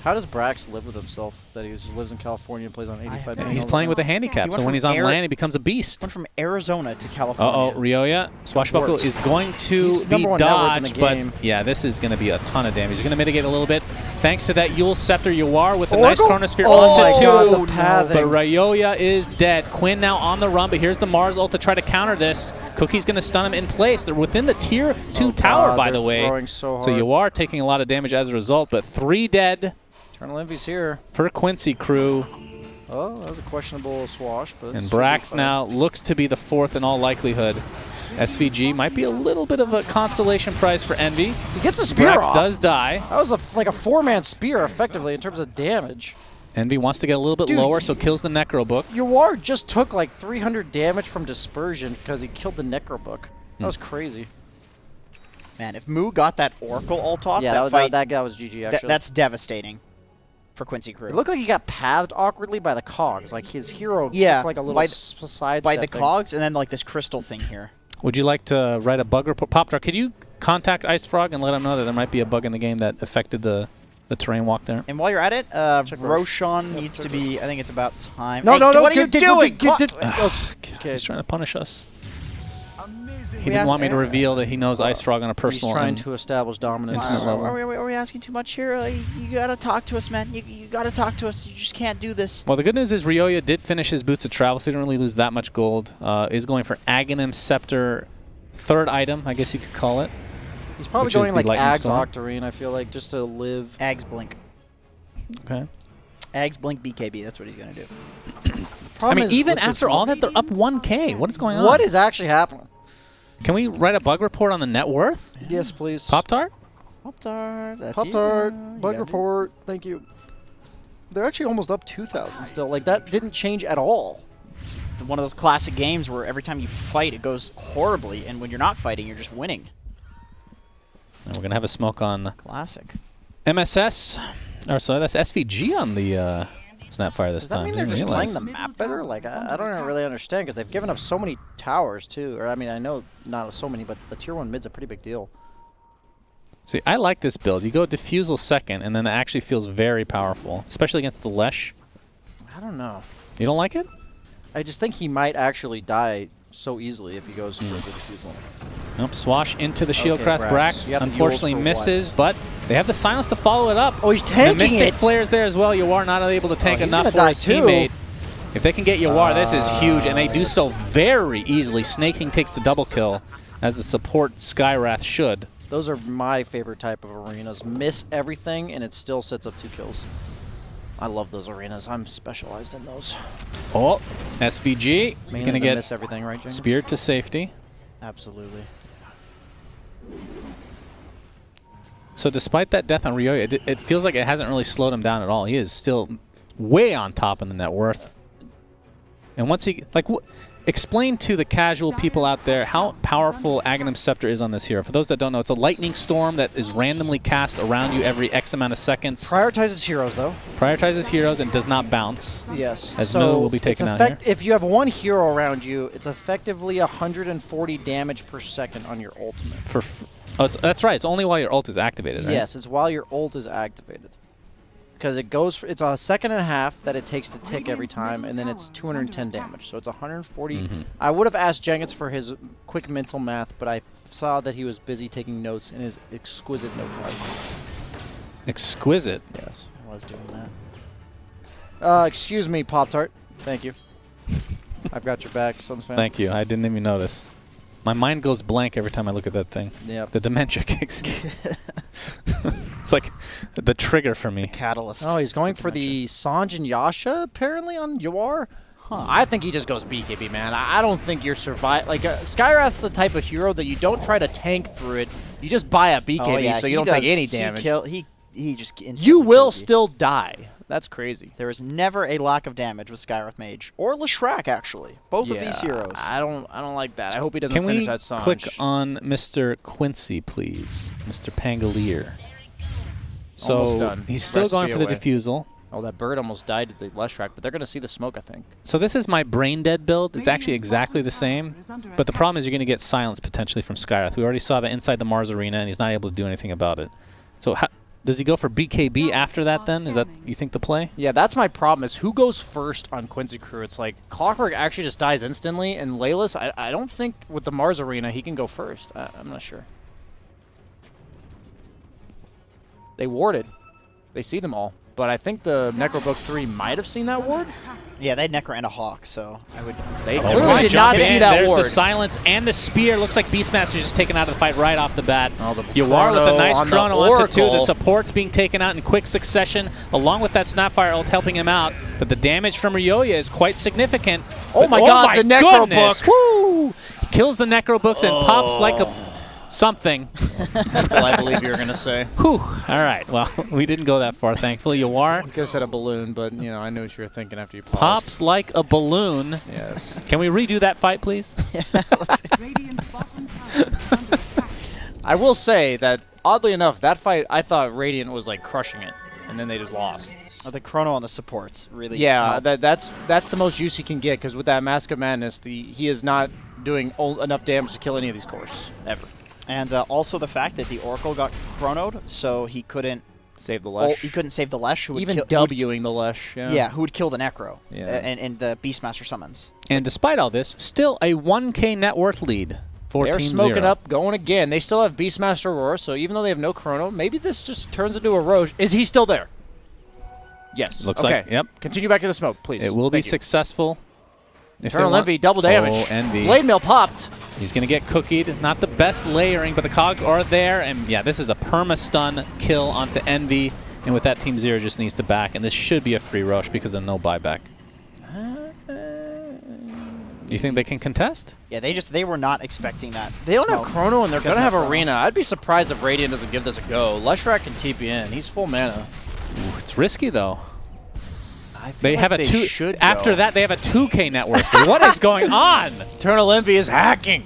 How does Brax live with himself that he just lives in California and plays on 85 no ping? He's all the playing time? with a handicap, He so went when he's from on air- land, he becomes a beast. Went from Arizona to Uh-oh, California. Ryoya. Swashbuckle Works. is going to He's be number 1 net worth in the dodged, but game. yeah, this is going to be a ton of damage. He's going to mitigate a little bit thanks to that Yule Scepter Yuar with a nice Oracle? Chronosphere Oh my onto God, two. the pathing. But Ryoya is dead. Quinn now on the run, but here's the Mars ult to try to counter this. Cookie's going to stun him in place. They're within the tier 2 Oh tower, God, by the they're way. throwing so So hard. Yuar taking a lot of damage as a result, but 3 dead Eternal Envy's here. for Quincy crew. Oh, that was a questionable swash, but And it's still Brax fine. now looks to be the 4th in all likelihood. SVG might be a little bit of a consolation prize for Envy. He gets a spear Brax off. does die. That was like a 4-man spear, effectively, in terms of damage. Envy wants to get a little bit Dude, lower, so kills the Necrobook. Yawar just took like 300 damage from Dispersion because he killed the Necrobook. That was crazy. Man, if Moo got that Oracle ult off, Yeah, that fight, that guy was GG, actually. that's devastating for Quincy Crew. It looked like he got pathed awkwardly by the cogs. Like his hero Yeah, took like a little by side by step the thing. cogs and then like this crystal thing here. Would you like to write a bug report? Popdar, could you contact Ice Frog and let him know that there might be a bug in the game that affected the terrain walk there? And while you're at it, Check Roshan needs to be. I think it's about time. No, Hey, no, no. What are you doing? Okay. He's trying to punish us. He We didn't have- want me to reveal that he knows Ice Frog on a He's personal trying and to establish dominance. Infinite level. Are we asking too much here? You gotta talk to us, man. You gotta talk to us. You just can't do this. Well, the good news is Ryoya did finish his Boots of Travel, so he didn't really lose that much gold. Is going for Aghanim Scepter, third item, I guess you could call it. He's probably Which is going the like Lightning Ag's Storm. Octarine, I feel like, just to live. Ags blink. Okay. Ags blink BKB. That's what he's gonna do. I Problem mean, is even with this after all that, they're up 1K. What is going on? What is actually happening? Can we write a bug report on the net worth? Yes, please. Pop-Tart? Pop-Tart. That's Pop-Tart, you. bug You gotta do- report, thank you. They're actually almost up 2,000 still. Like, that didn't change at all. It's one of those classic games where every time you fight, it goes horribly, and when you're not fighting, you're just winning. And we're going to have a smoke on Classic. MSS. Or sorry, that's SVG on the Snapfire this Does that time. mean they're Didn't just playing realize. the map better? Like, I don't really understand, because they've given up so many towers, too. Or, I mean, I know not so many, but the Tier 1 mid's a pretty big deal. See, I like this build. You go Diffusal second, and then it actually feels very powerful, especially against the Lesh. I don't know. You don't like it? I just think he might actually die so easily if he goes for the Diffusal. Nope, swash into the Shieldcrest. Brax. Brax You have the unfortunately Yules for misses, but they have the silence to follow it up. Oh, he's And tanking the Mystic it! Flares there as well. Yawar not able to tank he's enough gonna for die his too. teammate. If they can get Yawar, this is huge, and they do so very easily. Snaking takes the double kill, as the support Skywrath should. Those are my favorite type of arenas. Miss everything, and it still sets up 2 kills. I love those arenas. I'm specialized in those. Oh, SVG. He's Mainly going to the get miss everything, right, Jenkins? speared to safety. Absolutely. So despite that death on Ryoya, it feels like it hasn't really slowed him down at all. He is still way on top in the net worth. And once he, like, explain to the casual people out there how powerful Aghanim Scepter is on this hero. For those that don't know, it's a lightning storm that is randomly cast around you every X amount of seconds. Prioritizes heroes, though. Prioritizes heroes and does not bounce. Yes. As so Miller will be taken it's out here. If you have one hero around you, it's effectively 140 damage per second on your ultimate. That's right. It's only while your ult is activated, right? Yes, it's while your ult is activated. Because it goes for, it's a second and a half that it takes to tick every time, and then it's 210 damage. So it's 140. I would have asked Jenkins for his quick mental math, but I saw that he was busy taking notes in his exquisite notepad. Exquisite. Yes. I was doing that. Excuse me, Pop-Tart. Thank you. I've got your back, SUNSfan. Thank you. I didn't even notice. My mind goes blank every time I look at that thing. Yep. The dementia kicks in. It's like the trigger for me. Catalyst. Oh, he's going for the Sanj and Yasha, apparently, on Yawar? I think he just goes BKB, man. I don't think you're Like, Skywrath's the type of hero that you don't try to tank through it. You just buy a BKB so you don't take any damage. He just instantly You will kills you. still die. That's crazy. There is never a lack of damage with Skywrath Mage or Leshrac, actually. Both of these heroes. I don't like that. I hope he doesn't Can finish we that Sanj. click on Mr. Quincy, please? Mr. Pangolier. So Almost done. he's still Recipe going for the away. diffusal. Oh, that bird almost died to the Leshrac, but they're going to see the smoke, I think. So this is my brain dead build. It's actually exactly the same, but the problem is you're going to get silence potentially from Skywrath. We already saw that inside the Mars arena, and he's not able to do anything about it. So does he go for BKB after that then? Is that, you think, the play? Yeah, that's my problem, is who goes first on Quincy Crew? It's like Clockwork actually just dies instantly, and Laylas, I don't think with the Mars arena he can go first. I'm not sure. They warded. They see them all. But I think the Necrobook 3 might have seen that ward. Yeah, they had Necro and a Hawk, so I would. They Oh, clearly my did not God. see that There's ward. the silence and the spear. Looks like Beastmaster's just taken out of the fight right off the bat. Oh, the Yawar with a chrono nice on the chrono onto 2. The Oracle. support's being taken out in quick succession, along with that Snapfire ult helping him out. But the damage from Ryoya is quite significant. Oh But my God, the goodness, Necrobook. Woo! kills the Necro Books and pops like a something. I believe you were going to say. Whew. All right. Well, we didn't go that far, thankfully. You are. I could have said a balloon, but you know, I knew what you were thinking after you paused. Pops like a balloon. Yes. Can we redo that fight, please? Radiant's bottom tower is under attack. I will say that, oddly enough, that fight, I thought Radiant was like crushing it, and then they just lost. Oh, the chrono on the supports really Yeah, helped. that's the most use he can get, because with that Mask of Madness, he is not doing enough damage to kill any of these cores, ever. And also the fact that the Oracle got chronoed, so he couldn't Save the Lesh. he couldn't save the Lesh. Who would Even kill, Wing the Lesh. Yeah. yeah, who would kill the Necro Yeah. and the Beastmaster summons. And despite all this, still a 1K net worth lead for They're Team smoking Zero. up, going again. They still have Beastmaster Roar, so even though they have no Chrono, maybe this just turns into a Roche. Is he still there? Yes. Looks okay. like, yep. Continue back to the smoke, please. It will be Thank you. successful. If they Eternal want- Envy, double damage. Oh, Envy. Blade Mail popped. He's going to get cookied. Not the best layering, but the cogs are there. And yeah, this is a perma-stun kill onto Envy. And with that, Team Zero just needs to back. And this should be a free rush because of no buyback. Do you think they can contest? Yeah, they were not expecting that. They don't smoke. have Chrono, and they're Doesn't going to have Chrono. Arena. I'd be surprised if Radiant doesn't give this a go. Leshrac can TP in. He's full mana. Ooh, it's risky, though. I feel They like have a they 2. should After go. that, they have a 2K network. What is going on? Eternal Envy is hacking.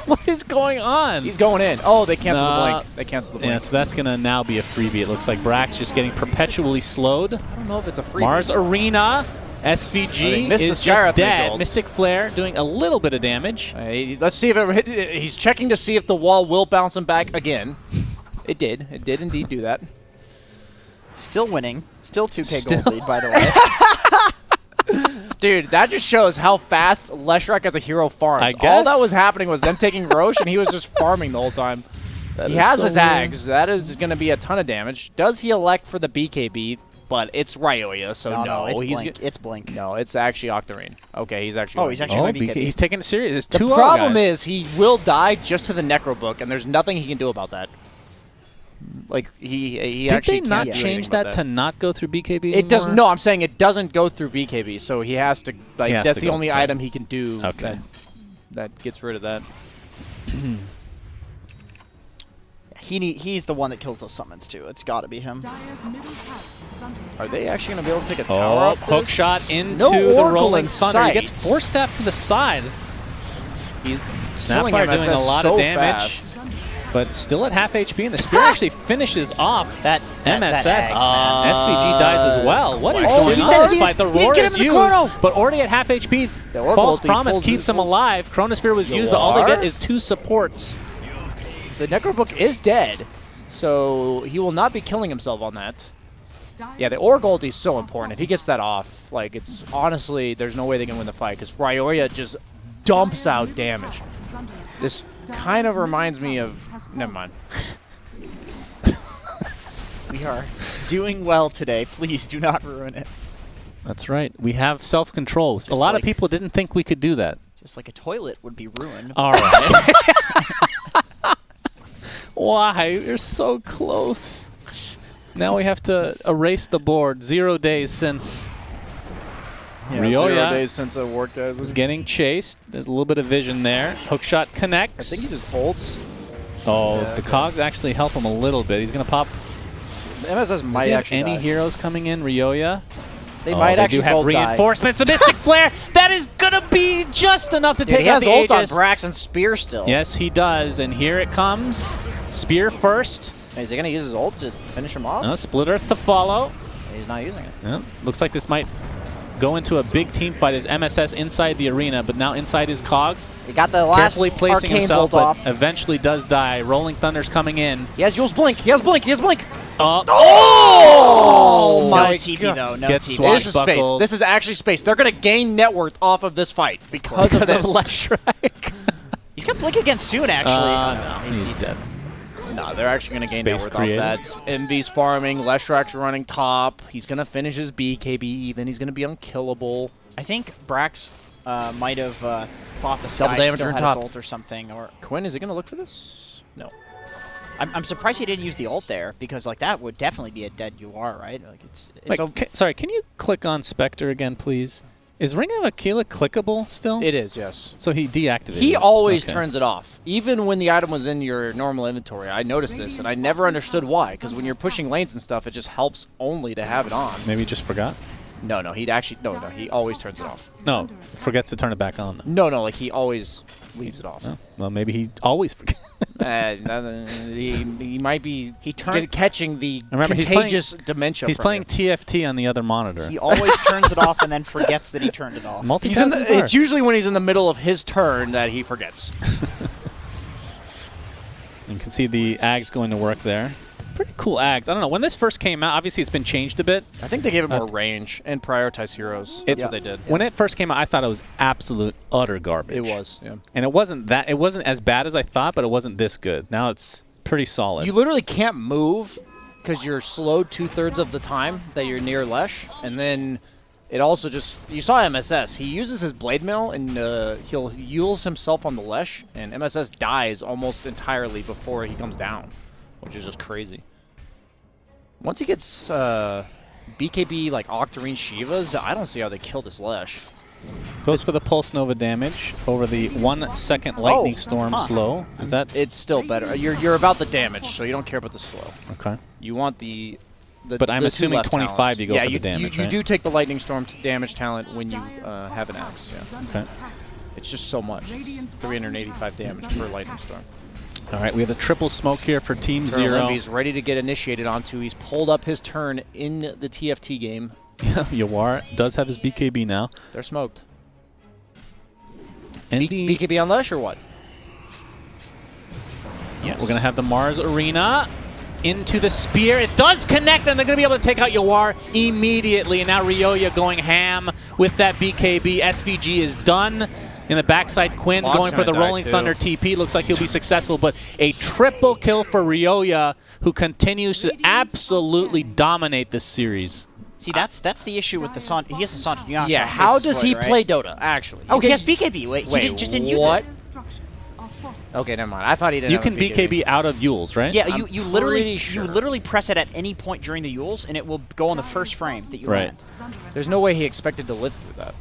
What is going on? He's going in. Oh, they canceled Nah. the blink. They canceled the blink. Yeah, so that's going to now be a freebie. It looks like Brax just getting perpetually slowed. I don't know if it's a free. Mars Arena. Oh, they SVG missed the is Gyrath just dead. result. Mystic Flare doing a little bit of damage. Let's see if it hit. He's checking to see if the wall will bounce him back again. It did. It did indeed do that. Still winning. Still 2K Still- gold lead, by the way. Dude, that just shows how fast Leshrac as a hero farms. I All guess. that was happening was them taking Roche, and he was just farming the whole time. That He is has so his weird. Ags. That is going to be a ton of damage. Does he elect for the BKB? But it's Ryoya, so no, it's he's Blink. It's Blink. No, it's actually Octarine. Okay, he's actually. Oh, going he's to- actually Oh, going BKB. he's taking it serious. It's The 2 problem guys. is he will die just to the Necrobook, and there's nothing he can do about that. Like he Did actually they not can't do change anything about that to not go through BKB It doesn't. anymore? No, I'm saying it doesn't go through BKB, so he has to. Like He has that's to the go only through. item he can do. Okay. That gets rid of that. He's the one that kills those summons too. It's got to be him. Dyer's middle tower is under Are attack. they actually going to be able to take a tower Oh, off hook this? shot into No the Oracle Rolling in Thunder. He gets sight. force stabbed to the side. He's killing Snapfire doing a MSS lot so of damage, fast. but still at half HP, and the Spear actually finishes off That MSS. that Ags, man. SVG dies as well. What is Oh, going he's on dead. in this fight? The He didn't roar get is him in the used, chrono. but already at half HP, The Oracle False ulti Promise folds keeps his him full- alive. Chronosphere was used, but all they are? get is 2 supports. The Necrobook is dead, so he will not be killing himself on that. Yeah, the Oracle ulti is so important. If he gets that off, like, it's honestly, there's no way they can win the fight, because Ryoya just dumps out damage. Is under attack. This kind of reminds me of... Never mind. We are doing well today. Please do not ruin it. That's right. We have self-control. A Just lot of like- people didn't think we could do that. Just like a toilet would be ruined. All right. Why? You're so close. Now we have to erase the board. 0 days since Ryoya 0 days since I worked, guys. is getting chased. There's a little bit of vision there. Hookshot I connects. think he just ults. Oh, Yeah, the okay. cogs actually help him a little bit. He's going to pop. MSS Does might he have actually any die. heroes coming in? Ryoya? They Oh, might they actually do have both die. reinforcements. The Mystic Flare! That is going to be just enough to Dude, take he out has the ult on Aegis. Brax and Spear still. Yes, he does. And here it comes. Spear first. Is he going to use his ult to finish him off? Split Earth to follow. He's not using it. Yeah, looks like this might go into a big team fight as MSS inside the arena, but now inside his cogs. He got the last Carefully placing arcane himself, bolt but off. eventually does die. Rolling Thunder's coming in. He has Yule's blink. He has blink. He has blink. Oh, No my TP God. though. No Gets TP. swatted. This is space. Swashbuckled. This is actually space. They're going to gain net worth off of this fight because of this. Leshrac. He's got blink again soon, actually. No, he's dead. No, they're actually going to gain Space net worth created. off that. Envy's farming. Leshrac's running top. He's going to finish his BKB. Then he's going to be unkillable. I think Brax might have thought the Double Sky damage still on had top. his ult or something. Or Quinn, is he going to look for this? No. I'm surprised he didn't use the ult there because like that would definitely be a dead UR, right? Like it's Wait, a, sorry, can you click on Spectre again, please? Is Ring of Aquila clickable still? It is, yes. So he deactivated He it. always Okay. turns it off, even when the item was in your normal inventory. I noticed this, and I never understood why. Because when you're pushing lanes and stuff, it just helps only to have it on. Maybe he just forgot? No, he'd actually he always turns it off. No, forgets to turn it back on. Though. No, like he always leaves it off. Oh, well, maybe he always forgets. He might be catching the Remember, contagious dementia. He's from playing you. TFT on the other monitor. He always turns it off and then forgets that he turned it off. It's usually when he's in the middle of his turn that he forgets. You can see the Ags going to work there. Pretty cool Ags. I don't know. When this first came out, obviously it's been changed a bit. I think they gave it more range and prioritize heroes. That's what they did. When it first came out, I thought it was absolute utter garbage. It was, yeah. And it wasn't as bad as I thought, but it wasn't this good. Now it's pretty solid. You literally can't move because you're slowed 2/3 of the time that you're near Lesh, and then it also you saw MSS. He uses his blade mail and he'll Yules himself on the Lesh, and MSS dies almost entirely before he comes down, which is just crazy. Once he gets BKB like Octarine Shivas, I don't see how they kill this Lesh. Goes for the Pulse Nova damage over the 1 second Lightning Storm slow. Is that? It's still better. You're about the damage, so you don't care about the slow. Okay. You want the but I'm the assuming 25 talents. you go for the damage, you right? do take the Lightning Storm damage talent when you have an axe. Yeah. Okay. It's just so much. It's 385 damage per Lightning Storm. All right, we have a triple smoke here for Team Zero. He's ready to get initiated onto. He's pulled up his turn in the TFT game. Yawar does have his BKB now. They're smoked. BKB on Lesh or what? Yes. We're going to have the Mars Arena into the spear. It does connect, and they're going to be able to take out Yawar immediately. And now Ryoya going ham with that BKB. SVG is done. In the backside, Quinn going for the Rolling Thunder TP. Looks like he'll be successful, but a triple kill for Ryoya, who continues to absolutely dominate this series. See, that's the issue with the Son. He has the Son. Yeah, how does he play Dota, actually? Oh, he has BKB. Wait, he just didn't use it. Okay, never mind. I thought he didn't. You can BKB out of Yules, right? Yeah, you literally press it at any point during the Yules, and it will go on the first frame that you land. There's no way he expected to live through that.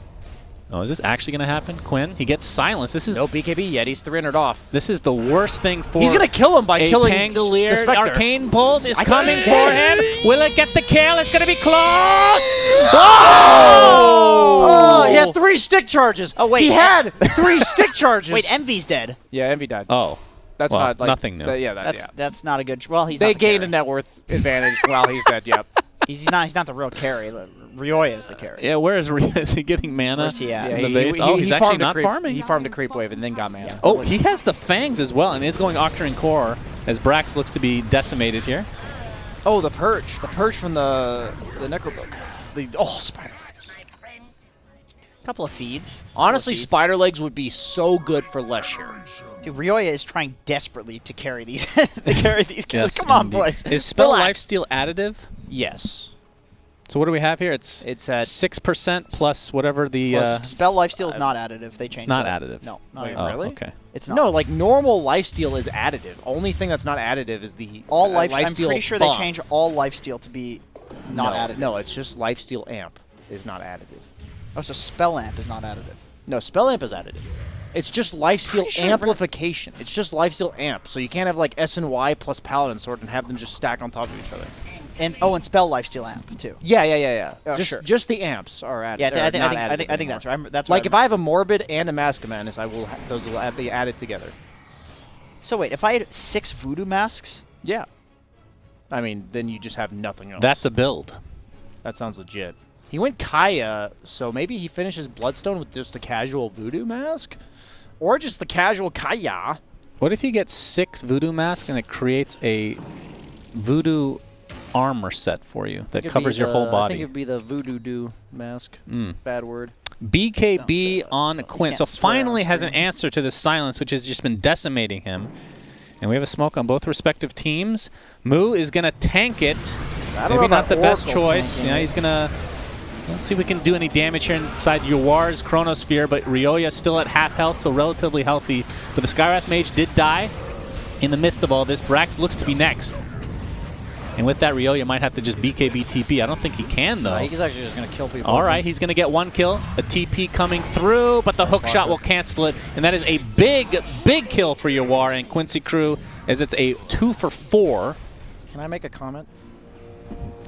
Oh, is this actually going to happen? Quinn, he gets silenced. This is no BKB yet. He's 300 off. This is the worst thing for. He's going to kill him by killing Pangolier. the Arcane Bolt is coming for him. Will it get the kill? It's going to be close. Oh! He had 3 stick charges. Oh wait, he had 3 stick charges. Wait, Envy's dead. Yeah, Envy died. Oh, that's well, not like, nothing new. That's not a good. Well, he's. They not the gained carry. a net worth advantage while he's dead. Yep. He's not the real carry. Ryoya is the carry. Yeah, where is Ryoya? Is he getting mana? Where's he at? In the base? He's actually not farming. He farmed a creep wave and then got mana. Yeah. Oh, he has the Fangs as well, and is going Octarine Core as Brax looks to be decimated here. Oh, the Purge. The Purge from the Necrobook. Spider Legs. Couple of feeds. Honestly, Spider Legs would be so good for Lesh here. Dude, Ryoya is trying desperately to carry these kills. Yes, Come on, indeed. boys. Is Spell Relax. Lifesteal additive? Yes. So what do we have here? It's at 6% plus whatever the... Spell Lifesteal is not additive. They changed It's not that. additive. No. Wait, Not really? Okay. It's not. No, like normal lifesteal is additive. Only thing that's not additive is the All life. I'm lifesteal pretty sure buff. they changed all Lifesteal to be not additive. No, it's just lifesteal amp is not additive. Oh, so Spell Amp is not additive. No, spell amp is additive. It's just lifesteal Sure, amplification. It's just lifesteal amp. So you can't have like S and Y plus Paladin Sword and have them just stack on top of each other. And Spell Lifesteal Amp too. Yeah. Oh, just, sure. just the amps are added. Yeah, I not think that's right. That's like what if I have a Morbid and a Mask of Madness, those will be added together. So wait, if I had 6 Voodoo Masks, Yeah. I mean, then you just have nothing else. That's a build. That sounds legit. He went Kaya, so maybe he finishes Bloodstone with just a casual Voodoo Mask? Or just the casual Kaya. What if you get 6 Voodoo Masks and it creates a Voodoo armor set for you that covers your whole I body? think it'd be the Voodoo Doo mask. Bad word. BKB on Quinn. So can't swear finally on has an stream. answer to this silence, which has just been decimating him. And we have a smoke on both respective teams. Moo is going to tank it. Maybe not the best choice. You know, he's going to... Let's see if we can do any damage here inside Yawar's Chronosphere, but Ryoya still at half health, so relatively healthy. But the Skywrath Mage did die in the midst of all this. Brax looks to be next. And with that, Ryoya might have to just BKB TP. I don't think he can, though. He's actually just going to kill people. All right, he's going to get 1 kill. A TP coming through, but the hook shot will cancel it. And that is a big, big kill for Yawar and Quincy crew, as it's a 2 for 4. Can I make a comment?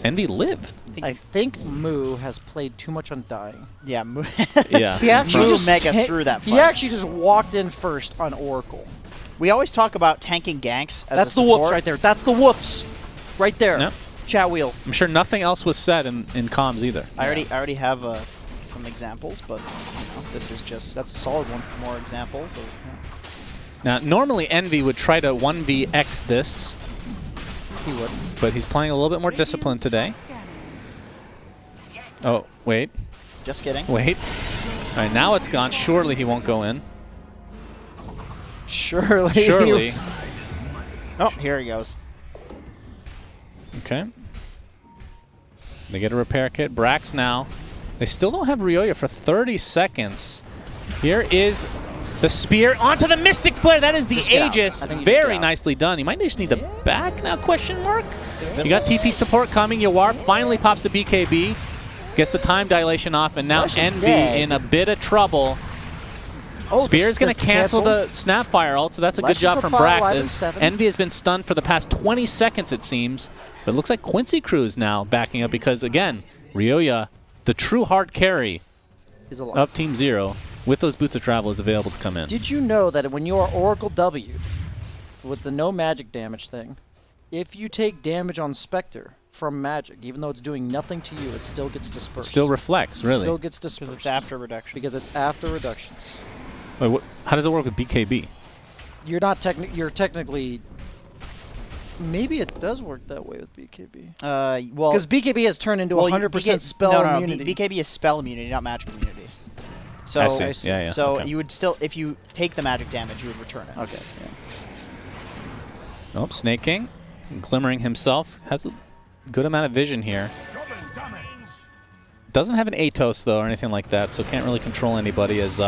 Envy lived. I think Moo has played too much on dying. Yeah, Yeah. He actually Moo just mega through that fight. He actually just walked in first on Oracle. We always talk about tanking ganks as That's a the support. whoops right there. That's the whoops right there. Yep. Chat wheel. I'm sure nothing else was said in comms either. I already have some examples, but this is just That's a solid one. more examples of. Now, normally Envy would try to 1vx this, He would. but he's playing a little bit more disciplined today. Oh, wait. Just kidding. Wait. All right, now it's gone. Surely he won't go in. Surely. Surely. Oh, here he goes. Okay. They get a repair kit. Brax now. They still don't have Ryoya for 30 seconds. Here is the spear onto the Mystic Flare. That is the Just get out. Aegis. I think you just Very get out. nicely done. He might just need the back now, question mark? You got TP support coming. Yawar finally pops the BKB. Gets the time dilation off, and now Flash is Envy dead. in a bit of trouble. Oh, Spear's going to the cancel the Snapfire ult, so that's a good Flash job is from up Brax. 5, As 7. Envy has been stunned for the past 20 seconds, it seems. But it looks like Quincy crew is now backing up because, again, Ryoya, the true hard carry He's alive. of Team Zero, with those boots of travel, is available to come in. Did you know that when you are Oracle W'd with the no magic damage thing, if you take damage on Spectre from magic, even though it's doing nothing to you, it still gets dispersed. Still reflects, really. Still gets Because dispersed. it's after reduction. Because it's after reductions. Wait, how does it work with BKB? You're not you're technically. Maybe it does work that way with BKB. Well, Because BKB has turned into 100% spell no, immunity. BKB is spell immunity, not magic immunity. So, I see. Yeah, yeah. So okay. you would still, if you take the magic damage, you would return it. Okay. Oh, Snake King, glimmering himself, has a good amount of vision here. Doesn't have an Atos, though, or anything like that, so can't really control anybody as,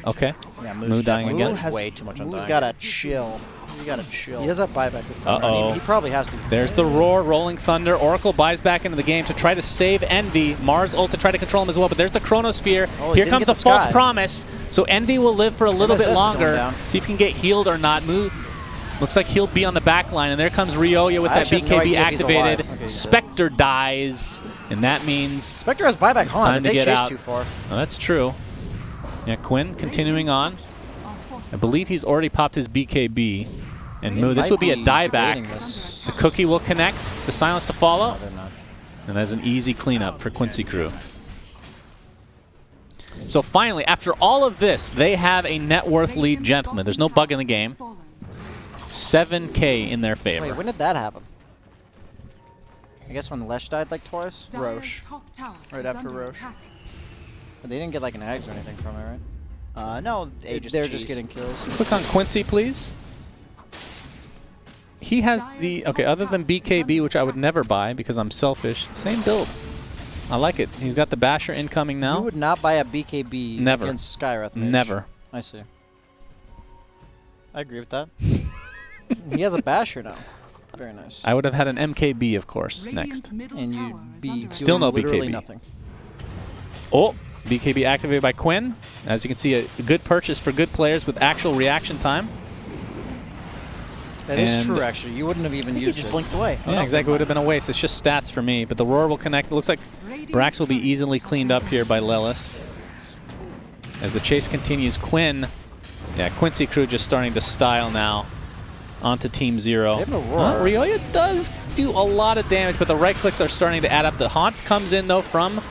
okay. Yeah, Moo dying again. Has way too much on Moo's dying. got to chill. You got to chill. He does have buyback this time. Uh-oh. I mean, he probably has to. There's the roar, Rolling Thunder. Oracle buys back into the game to try to save Envy. Mars ult to try to control him as well, but there's the Chronosphere. Oh, he Here didn't comes get the the false sky. promise. So Envy will live for a little MSS bit is going longer. down. See if he can get healed or not. Moo looks like he'll be on the back line, and there comes Ryoya with I that actually have no BKB idea if he's activated. alive. Okay, Spectre dies, and that means Spectre has buyback It's on, time but to they get chase out. too far. oh, that's true. Yeah, Quinn continuing on. I believe he's already popped his BKB. And Moo, this Might would be a dieback. debating this. The cookie will connect, the silence to follow, No, they're not. and that's an easy cleanup for Quincy crew. So finally, after all of this, they have a net worth lead, gentlemen. There's no bug in the game. 7K in their favor. Wait, when did that happen? I guess when Lesh died like twice? Roche. Right after Roche. But they didn't get like an Ags or anything from it, right? No, Aegis They're cheese. just getting kills. Click on Quincy, please. He has the, okay, other than BKB, which I would never buy because I'm selfish, same build. I like it. He's got the Basher incoming You now. would not buy a BKB Never. against Skywrath Mage. Never. I see. I agree with that. He has a Basher now. Very nice. I would have had an MKB, of course, next. And you'd be Still doing no literally BKB. nothing. Oh, BKB activated by Quinn. As you can see, a good purchase for good players with actual reaction time. That is And- true, actually. You wouldn't have even He used just it. blinks away. Yeah, exactly. Would have been a waste. It's just stats for me. But the Roar will connect. It looks like Brax will be easily cleaned up here by Lelis. As the chase continues, Quinn, yeah, Quincy crew just starting to style now onto Team Zero. They have no Roar. Ryoya does do a lot of damage, but the right clicks are starting to add up. The Haunt comes in, though, from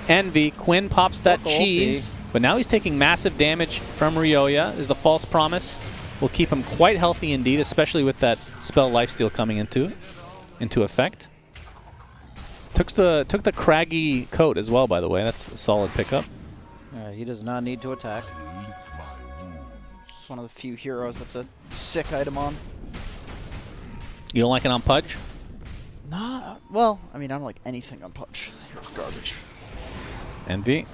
Envy. Quinn pops that Fuck cheese, but now he's taking massive damage from Ryoya. Is the false promise will keep him quite healthy indeed, especially with that spell lifesteal coming into effect. Took the craggy coat as well, by the way. That's a solid pickup. He does not need to attack. It's one of the few heroes that's a sick item on. You don't like it on Pudge? Nah, well, I mean, I don't like anything on Punch. Hero's garbage. Envy.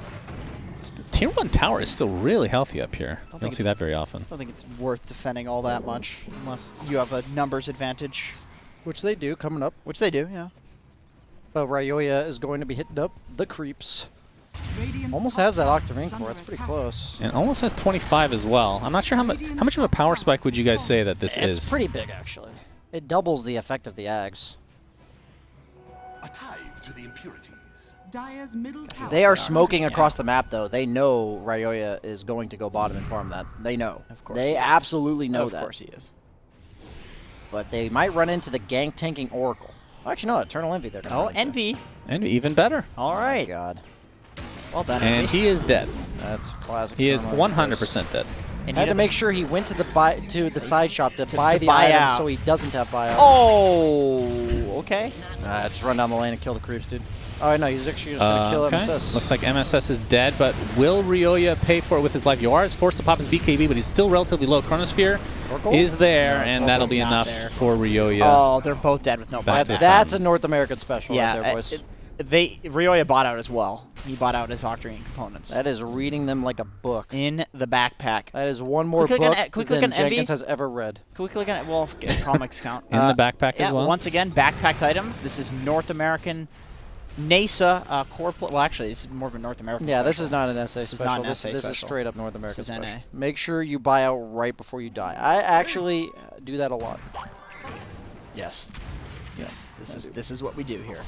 Tier 1 tower is still really healthy up here. You don't think see that very often. I don't think it's worth defending all that much unless you have a numbers advantage. Which they do coming up. Which they do, yeah. But Ryoya is going to be hitting up the creeps. Radiant's Almost top has that tower Octarine is core. under That's pretty attack. close. And almost has 25 as well. I'm not sure how much of a power spike would you guys say that this is? It's pretty big, actually. It doubles the effect of the Ags. A tithe to the impurities. Dire's middle tower They are is under smoking attack. across the map, though. They know Ryoya is going to go bottom and farm that. They know. Of course They he is. absolutely know Of that. course he is. But they might run into the gank tanking Oracle. Actually, no, Eternal Envy. They're gonna Oh, run into. Envy. And even better. All Oh my right. God. Well done, And Envy. he is dead. That's classic. He is Eternal Envy. 100% dead. And I had you to make sure he went to the side shop to To buy the buy item out. so he doesn't have buyout. Oh, okay. Just run down the lane and kill the creeps, dude. Oh, no, he's actually just going to kill Okay. MSS. Looks like MSS is dead, but will Ryoya pay for it with his life? Yoar is forced to pop his BKB, but he's still relatively low. Chronosphere Oracle? is there, No, and that'll be Oracle's not enough there. for Ryoya. Oh, they're both dead with no Back to buyback. the That's a North American special Yeah, right there, boys. Ryoya bought out as well. He bought out his Octarine components. That is reading them like a book. In the backpack. That is one more Quick click book on- quick than click on Envy. Jenkins has ever read. Can we click on it? Well, comics count. In the backpack Yeah, as well. once again, backpacked items. This is North American NASA core. Well, actually, this is more of a North American. Yeah, this special. is not an SA This is special. not an This SA is special. straight up North American is NA. special. Make sure you buy out right before you die. I actually do that a lot. Yes. Yes. This is what we do here.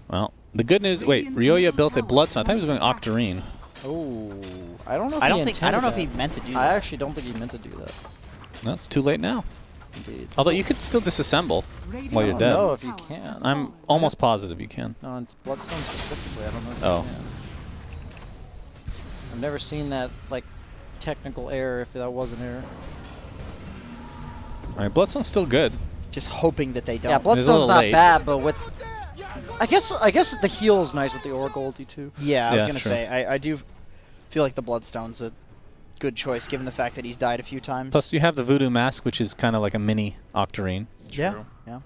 Well, the good news. Wait, Ryoya built a Bloodstone. I thought he was going Octarine. Oh, I don't know. If I he don't know intended if he that. meant to do I that. actually don't think he meant to do that. No, it's too late now. Indeed. Although you could still disassemble while you're I dead. don't know if you can. I'm almost positive you can. No, on Bloodstone specifically, I don't know if Oh. you can. I've never seen that like technical error. If that was an error. All right, Bloodstone's still good. Just hoping that they don't. Yeah, It was a Bloodstone's little not late. bad, but with I guess the heal is nice with the Oracle ulti too. Yeah, I was Yeah, gonna true. say I do feel like the Bloodstone's a good choice given the fact that he's died a few times. Plus, you have the Voodoo Mask, which is kind of like a mini Octarine. yeah, True. yeah,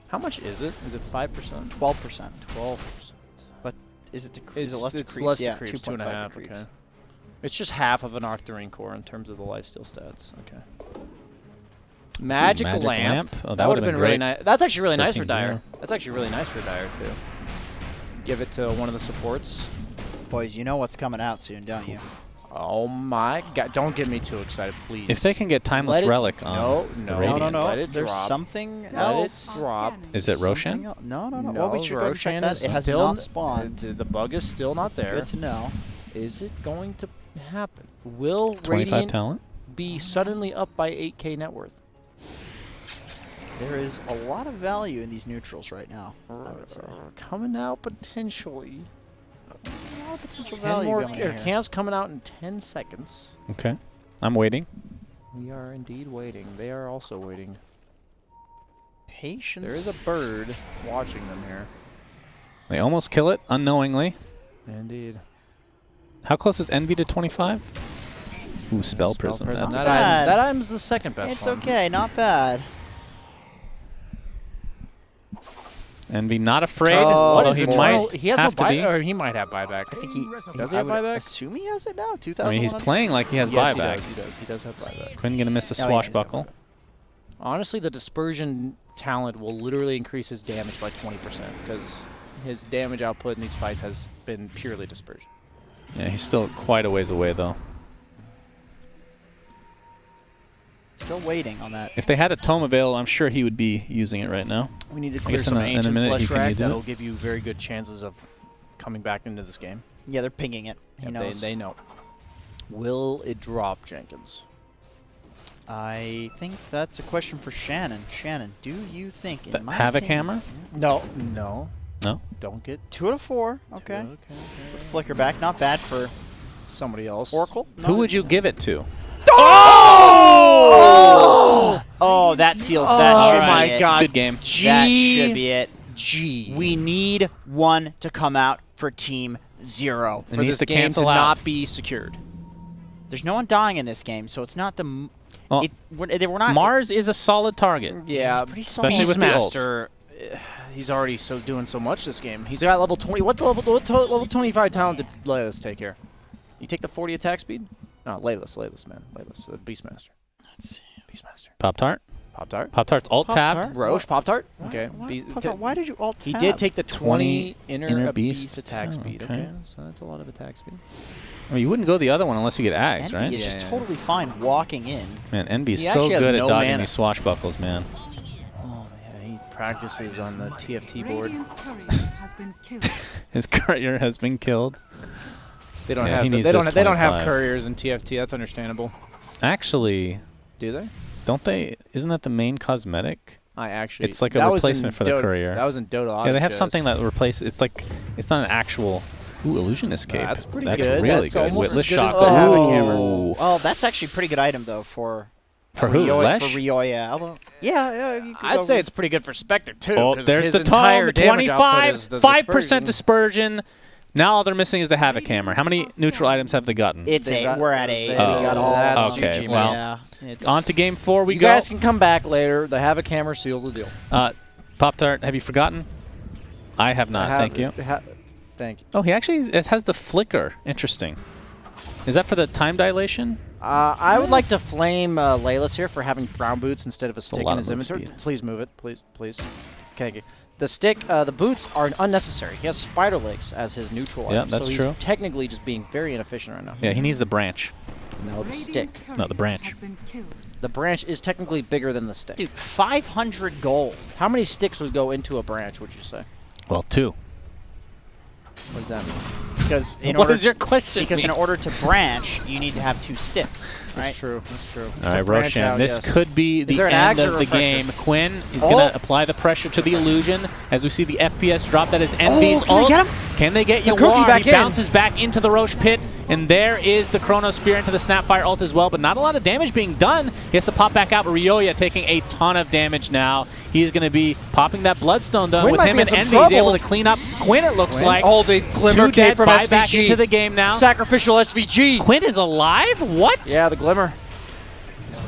How much is it? Is it 5%? 12%. 12%. But is it It's less to it's creeps? less to Yeah, creeps, 2.5 2.5. to creeps. Okay. It's just half of an Octarine core in terms of the lifesteal stats. Okay. Magic lamp. Oh, That would have been really great. nice. That's actually really nice for 13-0. Dire. That's actually really nice for Dire too. Give it to one of the supports. Boys, you know what's coming out soon, don't you? Oh my god! Don't get me too excited, please. If they can get Timeless Let it- Relic on no, the no, Radiant. Let it There's drop. something Let else. it drop. Is it Something Roshan? else? No. No, Well, we should go and check Roshan that. is It has still not spawned. The bug is still not there. Good to know. Is it going to happen? Will 25 Radiant talent. be suddenly up by 8k net worth? There is a lot of value in these neutrals right now, I would say. Coming out potentially. A lot of potential 10 value more coming in here. camps coming out in 10 seconds. Okay. I'm waiting. We are indeed waiting. They are also waiting. Patience. There is a bird watching them here. They almost kill it unknowingly. Indeed. How close is Envy to 25? Ooh, Spell Spell Prism. Prism. That's Not That bad. item's the second best It's one. okay, not bad. Envy not afraid. Oh, although What is he Eternal? might He has have no to be. buyback, or he might have buyback. I think he Does he I have would buyback? assume he has it now. 2,000. I mean, he's playing like he has Yes, buyback. He does. He does have buyback. Quinn gonna miss a Oh, yeah, he's got swashbuckle. buyback. Honestly, the dispersion talent will literally increase his damage by 20% because his damage output in these fights has been purely dispersion. Yeah, he's still quite a ways away though. Still waiting on that. If they had a tome available, I'm sure he would be using it right now. We need to I clear guess some in a ancient minute he Slush can Rack do it. that'll give you very good chances of coming back into this game. Yeah, they're pinging it. He Yep, knows. They know. Will it drop, Jenkins? I think that's a question for Shannon. Shannon, do you think in The my Havoc opinion- Hammer? No. No? Don't get 2 out of 4. Okay. Okay. With Flicker back, not bad for Somebody else. Oracle. Who would you give it to? Oh! Oh, that seals that. Oh should my be it. God. Good game. That should be it. G. We need one to come out for Team 0. It for needs this to game cancel to out. not be secured. There's no one dying in this game, so it's not the. Well, We're not. Mars is a solid target. Yeah, pretty solid. Especially with the ult. Beastmaster, he's already doing so much this game. He's got level 20. What level 25 talent did Layla's take here? You take the 40 attack speed? No, Layla's, man. Layla's, the Beastmaster. Let's see. Beastmaster. Pop Tart? Pop-Tart. Pop-Tart's alt tabbed. Roche, Pop-Tart. Okay. Why did you alt He tab? did take the 20 inner beast beast attack speed. okay. Okay, so that's a lot of attack speed. I mean, you wouldn't go the other one unless you get Ags, Envy right? is Yeah, just yeah. totally fine walking in. Man, Envy's He so actually has good at no dodging mana. these swashbuckles, man. Oh, yeah, he practices on the TFT board. Radiant's courier has been killed. His courier has been killed. They don't Yeah, have he the, needs they don't this they don't 25. have couriers in TFT. That's understandable. Actually, Do they? don't they? Isn't that the main cosmetic? I actually. It's like a that was replacement in for the Dota- courier. That was in Dota. Yeah, they have something that replaces. It's like it's not an actual. Ooh, illusionist cape. That's pretty That's good. really That's good. almost Witless as good as shot. the Havoc Ooh. Hammer. Oh, that's actually a pretty good item though for For who? Ryoya, Lesh? for Ryoya. Although, yeah, you could I'd go say with- it's pretty good for Spectre too. Oh, 'cause there's his the entire tome. damage output 25, is the 5% dispersion. dispersion. Now all they're missing is the Havoc Hammer. How many neutral items have they gotten? It's They a. got- We're at 8. they We got got all- all. that's okay, GG, well, yeah, it's On to game 4 we You go. guys can come back later. The Havoc Hammer seals the deal. Pop-Tart, have you forgotten? I have not, thank you. Thank you. Oh, he actually it has the flicker. Interesting. Is that for the time dilation? I would like to flame Laylas here for having brown boots instead of a stick lot in of his move inventory. speed. Please move it. Please. Okay. The stick, the boots are unnecessary. He has spider legs as his neutral Yeah, item, that's so true. he's technically just being very inefficient right now. Yeah, he needs the branch. No, the stick. Radiant's courier the branch. has been killed. The branch is technically bigger than the stick. Dude, 500 gold. How many sticks would go into a branch, would you say? Well, 2. What does that mean? Because in What order is your question? Because in order to branch, you need to have 2 sticks, right? That's true. That's true. All right, To branch Roshan, out, this yes. could be the there an end Ags or of the refresher? game. Quinn is going to apply the pressure to the illusion as we see the FPS drop. That is Envy's can they ult. get him? Can they get The cookie Yawar? back He in. bounces back into the Roche pit, and there is the Chronosphere into the Snapfire ult as well, but not a lot of damage being done. He has to pop back out, but Ryoya taking a ton of damage now. He's going to be popping that Bloodstone, though. Quinn With might him be in and some Envy, he's able trouble. to clean up Quinn, it looks like. Oh, the glimmer 2 came dead from buyback SVG. into the game now. Sacrificial SVG. Quinn is alive? What? Yeah, the glimmer.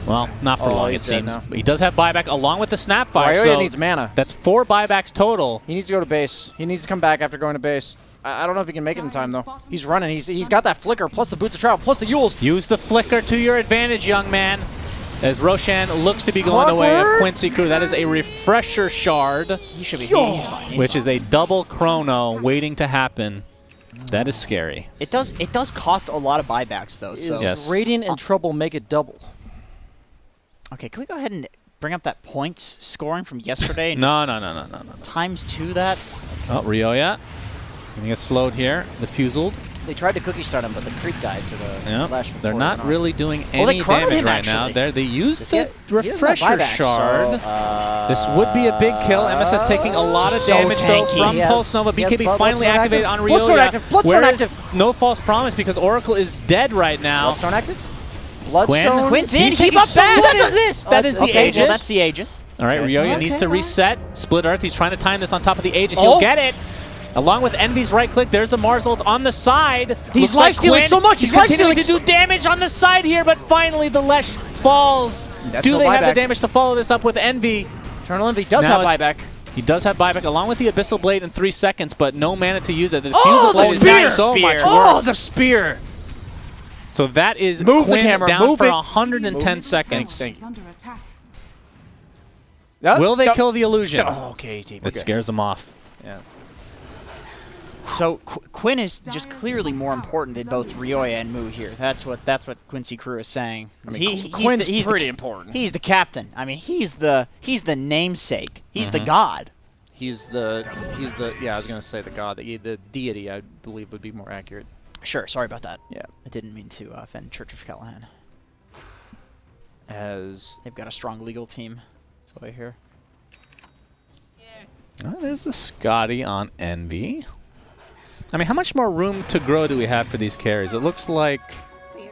Well, not for Oh, long, it he's dead seems. now. But he does have buyback along with the Snapfire, Ryoya so needs mana. that's 4 buybacks total. He needs to go to base. He needs to come back after going to base. I don't know if he can make it in time, though. He's running. He's got that flicker, plus the boots of travel, plus the Yules. Use the flicker to your advantage, young man. As Roshan looks to be going the way of Clockwork. Quincy Crew. That is a refresher shard, He should be. He's fine. which is a double chrono waiting to happen. That is scary. It does cost a lot of buybacks though. So Is Yes. Radiant in trouble, make it double. okay, can we go ahead and bring up that points scoring from yesterday? And No. just times 2 that. Oh, Ryoya. Gonna get slowed here. The Fuseled. They tried to cookie start him, but the creep died to the Yeah. Lash before They're it not went on. really doing Well, they any chronoed damage him, right now. actually. They used Does the he have refresher buyback, shard. so, This would be a big kill. MSS taking a lot of So damage though tanky. from He has- Pulse Nova. he has BKB Bloodstone finally active. activated on Bloodstone Ryoya. active. Bloodstone Whereas active. no false promise because Oracle is dead right now. Bloodstone active? Bloodstone. Quinn's in. He's Keep taking up so that. What is this? That is the okay, Aegis. Well, that's the Aegis. All right, Okay. Ryoya needs to reset. Split Earth. He's trying to time this on top of the Aegis. He'll Oh. get it. Along with Envy's right click, there's the Mars ult on the side. He's Looks like lifestealing Quinn. so much. He's He's continuing to lifestealing do damage on the side here, but finally the Lesh falls. That's Do no they have the buyback. damage to follow this up with Envy? Eternal Envy does Now have buyback. He does have buyback along with the Abyssal Blade in 3 seconds, but no mana to use it. The Oh, Fusel Blade the is doing spear! so much Oh, work. the spear. So that is Move the Quinn camera, down move for it. 110 seconds. Is under attack. Will they kill the illusion? Oh, okay, team. It scares them off. Yeah. So Quinn is just clearly more important than both Ryoya and Mu here. That's what Quincy Crew is saying. I mean, Quinn's pretty important. He's the captain. I mean, he's the namesake. He's the god. He's the yeah, I was gonna say the god, the deity, I believe would be more accurate. Sure. Sorry about that. Yeah. I didn't mean to offend Church of Callahan. As They've got a strong legal team. That's what I hear. Oh, there's the Scotty on Envy. I mean, how much more room to grow do we have for these carries? It looks like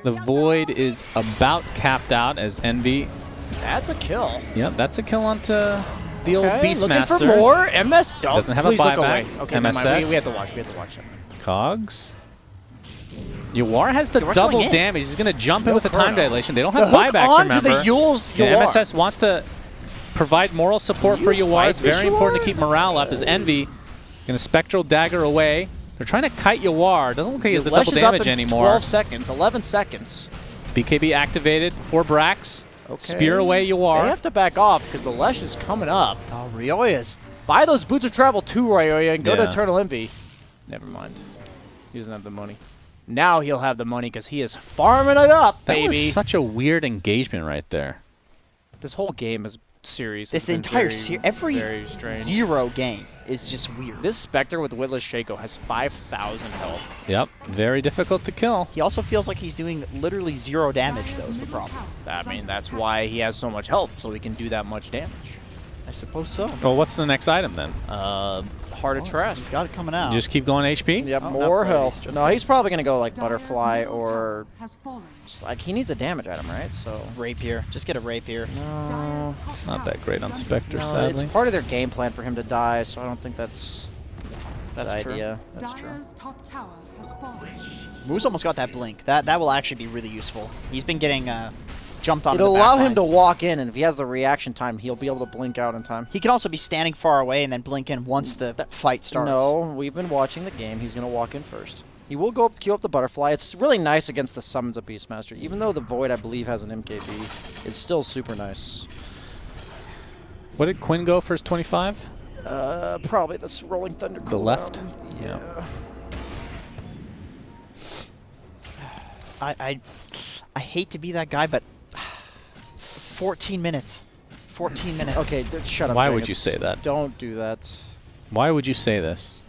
the Void is about capped out as Envy. that's a kill. Yep, that's a kill onto the old Okay, looking Beastmaster. for more. MS Doesn't have a please look buyback. away. Okay, never mind. MSS. We have to watch. We have to watch that. Cogs. Yawar has the Yawar's double going in. damage. He's going to jump in No with the time chrono. dilation. They don't The have hook buybacks, onto remember? the Yules Yeah, Yawar. MSS wants to provide moral support Can for you Yawar. fight It's very this important Yawar? to keep morale up as Envy going to Spectral Dagger away. They're trying to kite Yawar. Doesn't look like he has the Lesh double is up damage in anymore. 12 seconds, 11 seconds. BKB activated for Brax. Okay. Spear away you They are. have to back off because the Lesh is coming up. Oh, Ryoya's. Buy those Boots of Travel to Ryoya and go to Yeah. Eternal Envy. Never mind. He doesn't have the money. Now he'll have the money because he is farming it up, That baby. was such a weird engagement right there. This whole game is series. This has been entire very, series, every very strange. zero game is just weird. This Spectre with Witless Shaco has 5,000 health. Yep, very difficult to kill. He also feels like he's doing literally 0 damage, though, is the problem. I mean, that's why he has so much health, so he can do that much damage. I suppose so. Well, what's the next item then? Heart of Trust. He's got it coming out. You just keep going HP? Yep, Oh, not more quite. health. He's just No, got- he's probably gonna go like Dire's Butterfly middle or tower has fallen. like he needs a damage item, right? So Rapier. Just get a Rapier. no, Dire's top Not tower that great is on under Spectre, attack. no, it's sadly. part of their game plan for him to die. So I don't think that's That's the true. idea. That's true. Dire's top tower has fallen. Moose almost got that blink. That will actually be really useful. He's been getting jumped on. It'll allow him to walk in, and if he has the reaction time, he'll be able to blink out in time. He can also be standing far away and then blink in once the fight starts. No, we've been watching the game. He's gonna walk in first. He will go up, queue up the Butterfly. It's really nice against the summons of Beastmaster. Even though the Void, I believe, has an MKB, it's still super nice. What did Quinn go for his 25? Probably this Rolling Thunder. The left? cooldown. Yeah. I hate to be that guy, but 14 minutes. 14 minutes. Okay, shut up. Why Jenkins. would you say that? Don't do that. Why would you say this?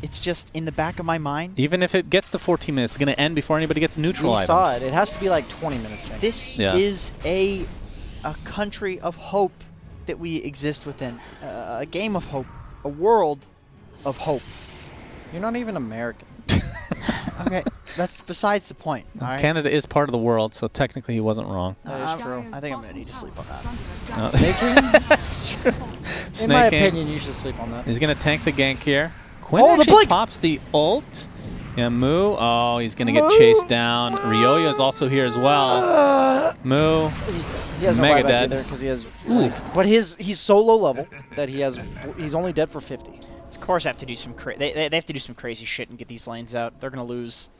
It's just in the back of my mind. Even if it gets to 14 minutes, it's going to end before anybody gets neutral We items. saw it. It has to be like 20 minutes, Jenkins. This Yeah. is a country of hope that we exist within. A game of hope. A world of hope. You're not even American. Okay, that's besides the point. All right? Canada is part of the world, so technically he wasn't wrong. That is true. Dire's I think I'm bottom gonna need to sleep on tower that. is under attack. That's true. In my Snake King. opinion, you should sleep on that. He's going to tank the gank here. Quinn Oh, the actually blink! pops the ult. Yeah, Moo. Oh, he's going to get chased down. Ryoya is also here as well. Moo. He has no Mega buyback dead. either because he has. Ooh. But he's so low level that he's only dead for 50. Of course, have to do some they have to do some crazy shit and get these lanes out. They're gonna lose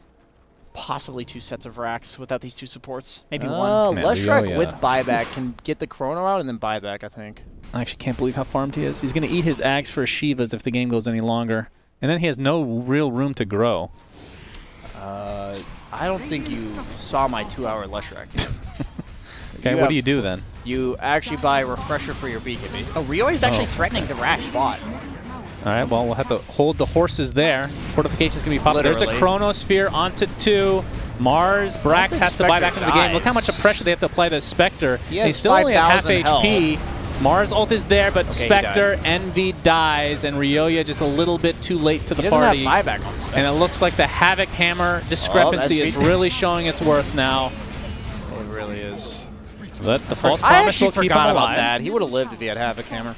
possibly 2 sets of racks without these 2 supports. Maybe one. Man, Leshrac Ryoya. with buyback can get the Chrono out and then buyback, I think. I actually can't believe how farmed he is. He's going to eat his Ags for Shivas if the game goes any longer. And then he has no real room to grow. I don't think you saw my 2-hour Leshrac. Okay, You what have- do you do then? You actually buy a refresher for your BKB. Oh, Ryoya is actually Oh. threatening the rack spot. All right, well, we'll have to hold the horses there. Fortification's going to be popping. There's a Literally. Chronosphere onto 2. Mars, Brax think has to buy back Spectre into the game. Look how dies. much of pressure they have to apply to Spectre. He And has he's still only at half 5,000 HP. Mars ult is there, but Okay, he Spectre, Envy dies, and Ryoya just a little bit too late to the He doesn't party. have buyback on Spectre. And it looks like the Havoc Hammer discrepancy is sweet. really showing its worth now. It really is. But the false I promise actually will keep him forgot about alive. that. He would have lived if he had Havoc Hammer.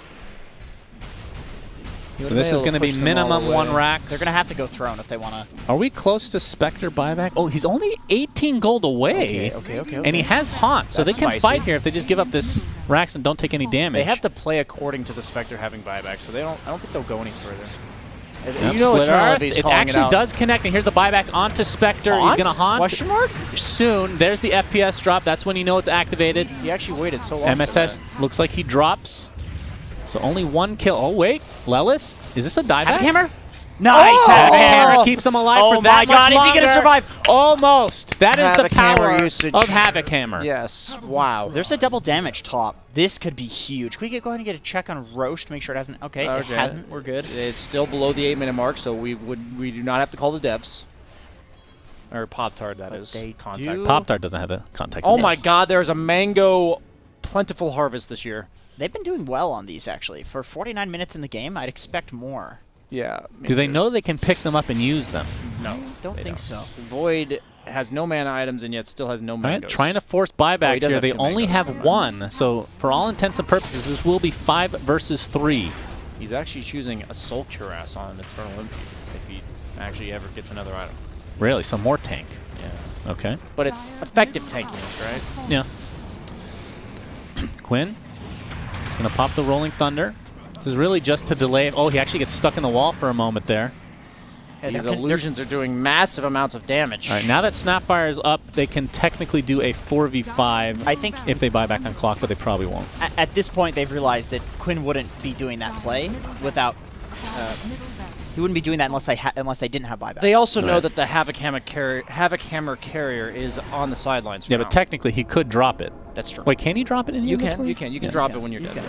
So this is going to be minimum 1 racks. They're gonna have to go throne if they wanna. Are we close to Spectre buyback? Oh, he's only 18 gold away. Okay. And he has Haunt, so That's they can spicy. fight here if they just give up this racks and don't take any damage. They have to play according to the Spectre having buyback, so I don't think they'll go any further. Yep, You know Split Eternal Earth. Envy's It calling actually out. does connect, and here's the buyback onto Spectre. He's going to Haunt Question mark? soon. There's the FPS drop. That's when you know it's activated. He actually waited so long. for MSS that. looks like he drops. So only 1 kill. Oh, wait. Lelis? Is this a dieback? Havoc Hammer? Nice! Oh! Havoc Hammer Hammer keeps him alive Oh for that my God, much is he gonna longer. survive? Almost. That is Havoc the Hammer power usage. of Havoc Hammer. Yes. Wow. There's a double damage top. This could be huge. Can we go ahead and get a check on Roche to make sure it hasn't? Okay, it Okay. hasn't. We're good. It's still below the 8-minute mark, so we do not have to call the devs. Or Pop-Tart, that But is. they Contact. do- Pop-Tart doesn't have the contact. Oh my details. God, there's a mango plentiful harvest this year. They've been doing well on these actually. For 49 minutes in the game, I'd expect more. Yeah. Do they know they can pick them up and use them? No. Don't they think so. Void has no mana items and yet still has no All right, mangoes. trying to force Oh, he buybacks does here. have They 2 only mangoes. have 1, so for all intents and purposes, this will be 5 versus 3. He's actually choosing a Soul Cuirass on an Eternal Impede if he actually ever gets another item. Really, so more tank. Yeah. Okay. But it's effective tankiness, right? Yeah. Quinn is going to pop the Rolling Thunder. This is really just to delay. Oh, he actually gets stuck in the wall for a moment there. These illusions are doing massive amounts of damage. All right, now that Snapfire is up, they can technically do a 4v5. I think if they buy back on clock, but they probably won't. At this point, they've realized that Quinn wouldn't be doing that play without. He wouldn't be doing that unless they didn't have buyback. They also know that the Havoc Hammer carrier is on the sidelines. Yeah, but technically he could drop it. That's true. Wait, can you drop it in You inventory? can. You can drop it when you're dead.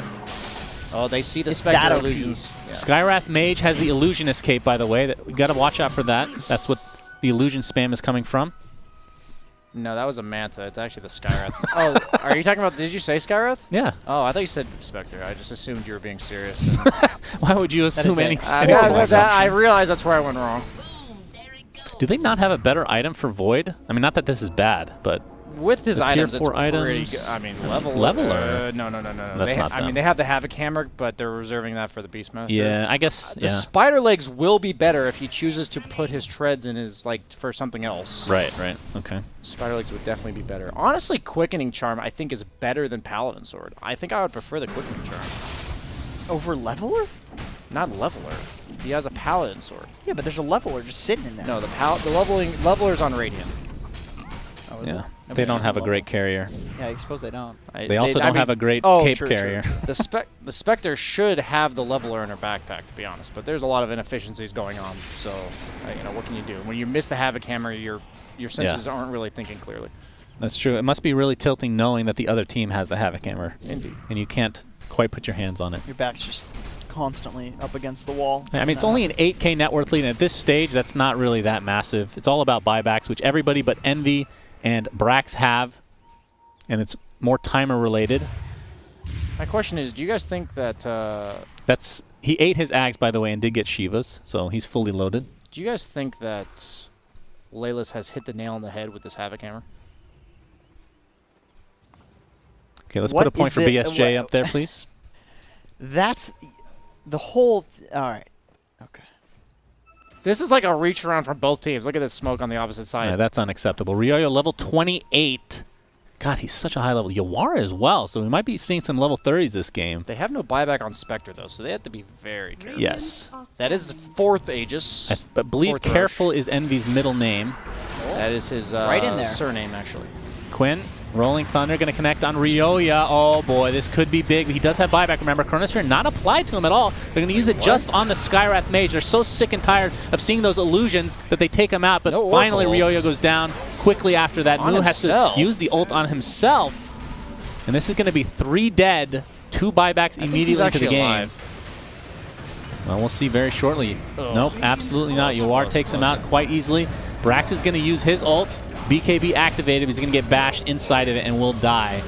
Oh, they see the It's Spectre that illusions. Yeah. Skywrath Mage has the Illusionist cape, by the way. We got to watch out for that. That's what the illusion spam is coming from. No, that was a Manta. It's actually the Skywrath. Oh, are you talking about, did you say Skywrath? Yeah. Oh, I thought you said Spectre. I just assumed you were being serious. Why would you assume any? I realized that's where I went wrong. Do they not have a better item for Void? I mean, not that this is bad, but with his the items, tier it's 4 pretty items. good. I mean, Leveler. No. That's not I mean, them. they have the Havoc Hammer, but they're reserving that for the Beastmaster. Yeah, I guess. The Spider Legs will be better if he chooses to put his treads in his for something else. Right. Okay. Spider Legs would definitely be better. Honestly, Quickening Charm I think is better than Paladin Sword. I think I would prefer the Quickening Charm. Over Leveler? Not Leveler. He has a Paladin Sword. Yeah, but there's a Leveler just sitting in there. No, the Leveler's on Radiant. Oh, is Yeah. it? They don't have a great carrier. Yeah, I suppose they don't. They also don't have a great cape carrier. The Spectre should have the Leveler in her backpack, to be honest, but there's a lot of inefficiencies going on. So, what can you do? When you miss the Havoc Hammer, your senses aren't really thinking clearly. That's true. It must be really tilting knowing that the other team has the Havoc Hammer. Indeed. And you can't quite put your hands on it. Your back's just constantly up against the wall. I mean, it's only an 8K net worth lead, and at this stage, that's not really that massive. It's all about buybacks, which everybody but Envy and Brax have, and it's more timer related. My question is, do you guys think that... He ate his Ags, by the way, and did get Shivas, so he's fully loaded. Do you guys think that Laylas has hit the nail on the head with this Havoc Hammer? Okay, let's put a point for BSJ up there, please. That's the whole... all right. Okay. This is like a reach around for both teams. Look at this smoke on the opposite side. Yeah, that's unacceptable. Ryoyo, level 28. God, he's such a high level. Yawara as well, so we might be seeing some level 30s this game. They have no buyback on Spectre, though, so they have to be very careful. Yes. That is 4th Aegis. I believe Careful is Envy's middle name. That is his right in there. Surname, actually. Quinn, Rolling Thunder, going to connect on Ryoya. Oh boy, this could be big. He does have buyback. Remember, Chronosphere not applied to him at all. They're going to use it just on the Skywrath Mage. They're so sick and tired of seeing those illusions that they take him out. But finally, Ryoya goes down quickly after that. Mu has to use the ult on himself. And this is going to be 3 dead, 2 buybacks immediately into the game. Alive. Well, we'll see very shortly. Nope, absolutely not. Yawar takes him out quite easily. Brax is going to use his ult. BKB activated. He's going to get bashed inside of it and will die.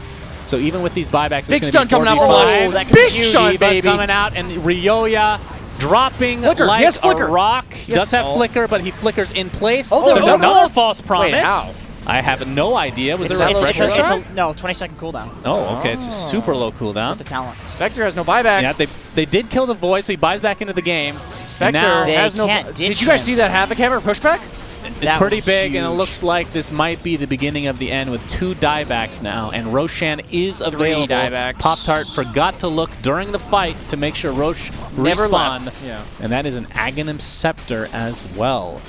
So even with these buybacks, big stun coming out from Flash. Big stun, baby. Coming out, and Ryoya dropping flicker. like flicker. a rock. He does have flicker, but he flickers in place. Oh, there's another false promise. Wait, how? I have no idea. Was there a It's refresher shot? no, 20-second cooldown. Oh, okay. It's a super low cooldown. The talent. Spectre has no buyback. Yeah, they did kill the Void, so he buys back into the game. Spectre has no... Did you guys see that Havoc Hammer pushback? It's pretty big, and it looks like this might be the beginning of the end with 2 diebacks now, and Roshan is available. 3 diebacks. Pop-Tart forgot to look during the fight to make sure Rosh respawned, and that is an Aghanim Scepter as well,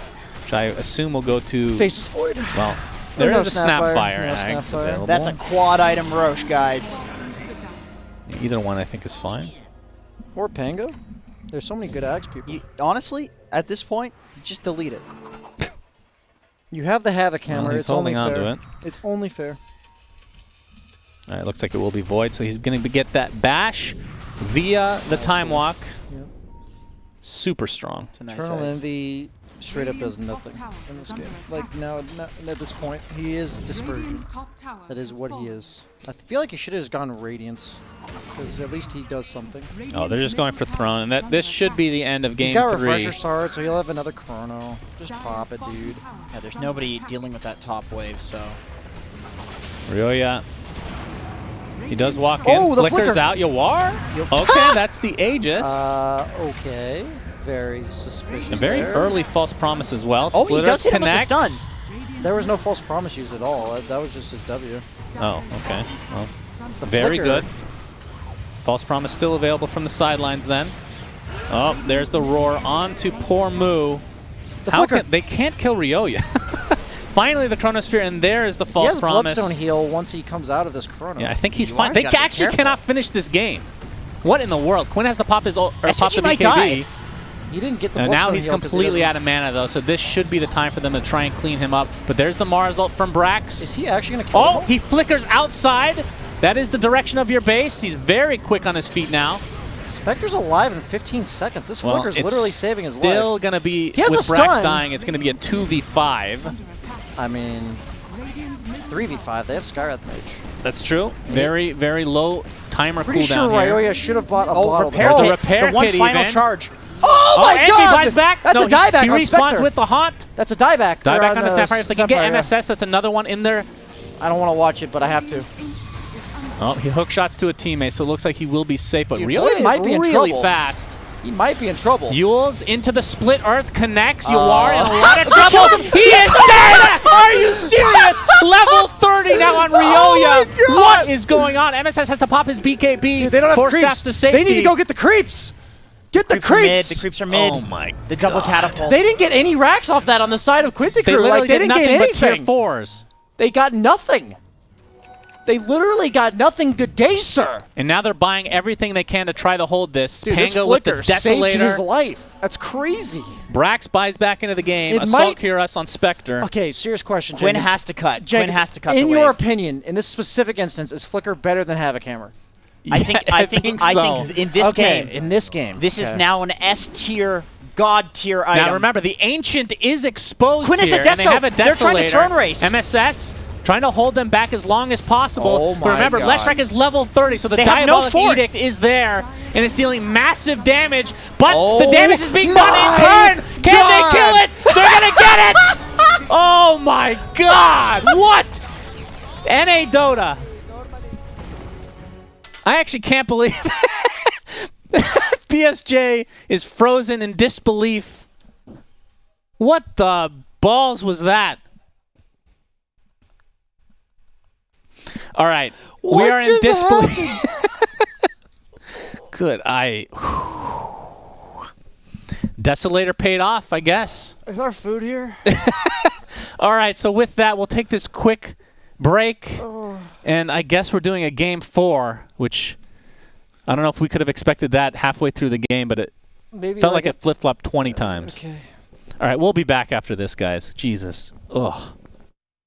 which I assume will go to... Faceless Void. Well, there is a Snapfire Ags available. That's a quad item Rosh, guys. Either one I think is fine. Or Pango. There's so many good Ags people. Honestly, at this point, just delete it. You have the Havoc Hammer. He's it's only holding on fair. to it. It's only fair. All right, looks like it will be Void, so he's going to get that bash via the Time Walk. Yep. Super strong. It's a nice Eternal Ags. Envy straight up does nothing in this game. Like, now, at this point, he is Dispersion. That is what he is. I feel like he should have just gone Radiance, because at least he does something. Oh, they're just going for Throne, and this should be the end of game 3. He's got Refresher Sword, so he'll have another Chrono. Just pop it, dude. Yeah, there's nobody dealing with that top wave, so... Ryoya. He does walk in, the flickers flicker. out. Yawar? Okay, that's the Aegis. Okay. Very suspicious. A very there. early false promise as well. Oh, he Splitter does hit him with the connects. stun. There was no false promise used at all. That was just his W. Oh, okay. Well, The very flicker. good. False promise still available from the sidelines then. Oh, there's the roar on to poor Mu. They can't kill Ryoya. Finally, the Chronosphere, and there is the false he has promise. Bloodstone heal once he comes out of this Chrono. Yeah, I think he's fine. They actually cannot finish this game. What in the world? Quinn has to pop his pop the might BKB. die. He didn't get the And now Bloodstone he's heal 'cause he completely doesn't- out of mana, though, so this should be the time for them to try and clean him up. But there's the Mars ult from Brax. Is he actually going to kill Oh, him? he flickers outside. That is the direction of your base. He's very quick on his feet now. Spectre's alive in 15 seconds. This Well, Flicker's it's literally saving his life. Still going to be, He has with the Brax stun. dying, it's going to be a 2v5. I mean, 3v5. They have Skywrath Mage. That's true. Very, very low timer Pretty cooldown sure here. Ryoya should have bought a bottle. repair There's a kit. repair The one kit final even. charge. Oh my and god! he buys back. That's No, a dieback He on respawns Spectre. with the haunt. That's a dieback. They're Dieback on the Sapphire. If they can get Sapphire, yeah. MSS, that's another one in there. I don't want to watch it, but I have to. Oh, he hook shots to a teammate, so it looks like he will be safe. But Dude, really, Boyd might be in really trouble. fast. He might be in trouble. Yules into the split earth connects. You are in a lot of trouble. He is dead! Are you serious? Level 30 now on Ryoya. What is going on? MSS has to pop his BKB. Dude, they don't have force creeps. staffs to safety. They need to go get the creeps. Get the Creeps are mid. creeps. The creeps are mid. Oh my The double catapult. They didn't get any racks off that on the side of Quincy They Crew. literally Like, they did didn't get nothing but tier anything. 4s. They got nothing. They literally got nothing. Good day, sir. And now they're buying everything they can to try to hold this. Dude, this Pango with the Flicker saved his Desolator. life. That's crazy. Brax buys back into the game. It Assault might- Cuirass on Spectre. Okay, serious question. Quinn Jenkins. has to cut. Quinn Jenkins, has to cut in the your wave. opinion, in this specific instance, is Flicker better than Havoc Hammer? I think so. in this game, in this game, this is now an S tier, God tier item. Now remember, the Ancient is exposed Quinn is a here, and they Deso. have a Desolator. They're trying to turn race. MSS trying to hold them back as long as possible. Oh but my remember, God. Leshrac is level 30, so the They have no Diabolic fort. Edict is there, and it's dealing massive damage. But Oh the damage is being done in my turn. Can God. they kill it? They're gonna get it. Oh my God! What? NA Dota. I actually can't believe PSJ is frozen in disbelief. What the balls was that? All right, we What are in just disbelief. Good. Desolator paid off, I guess. Is our food here? All right, so with that, we'll take this quick break, and I guess we're doing a game 4, which I don't know if we could have expected that halfway through the game, but it Maybe felt like it flip-flopped 20 times. Okay. All right, we'll be back after this, guys. Jesus. Ugh.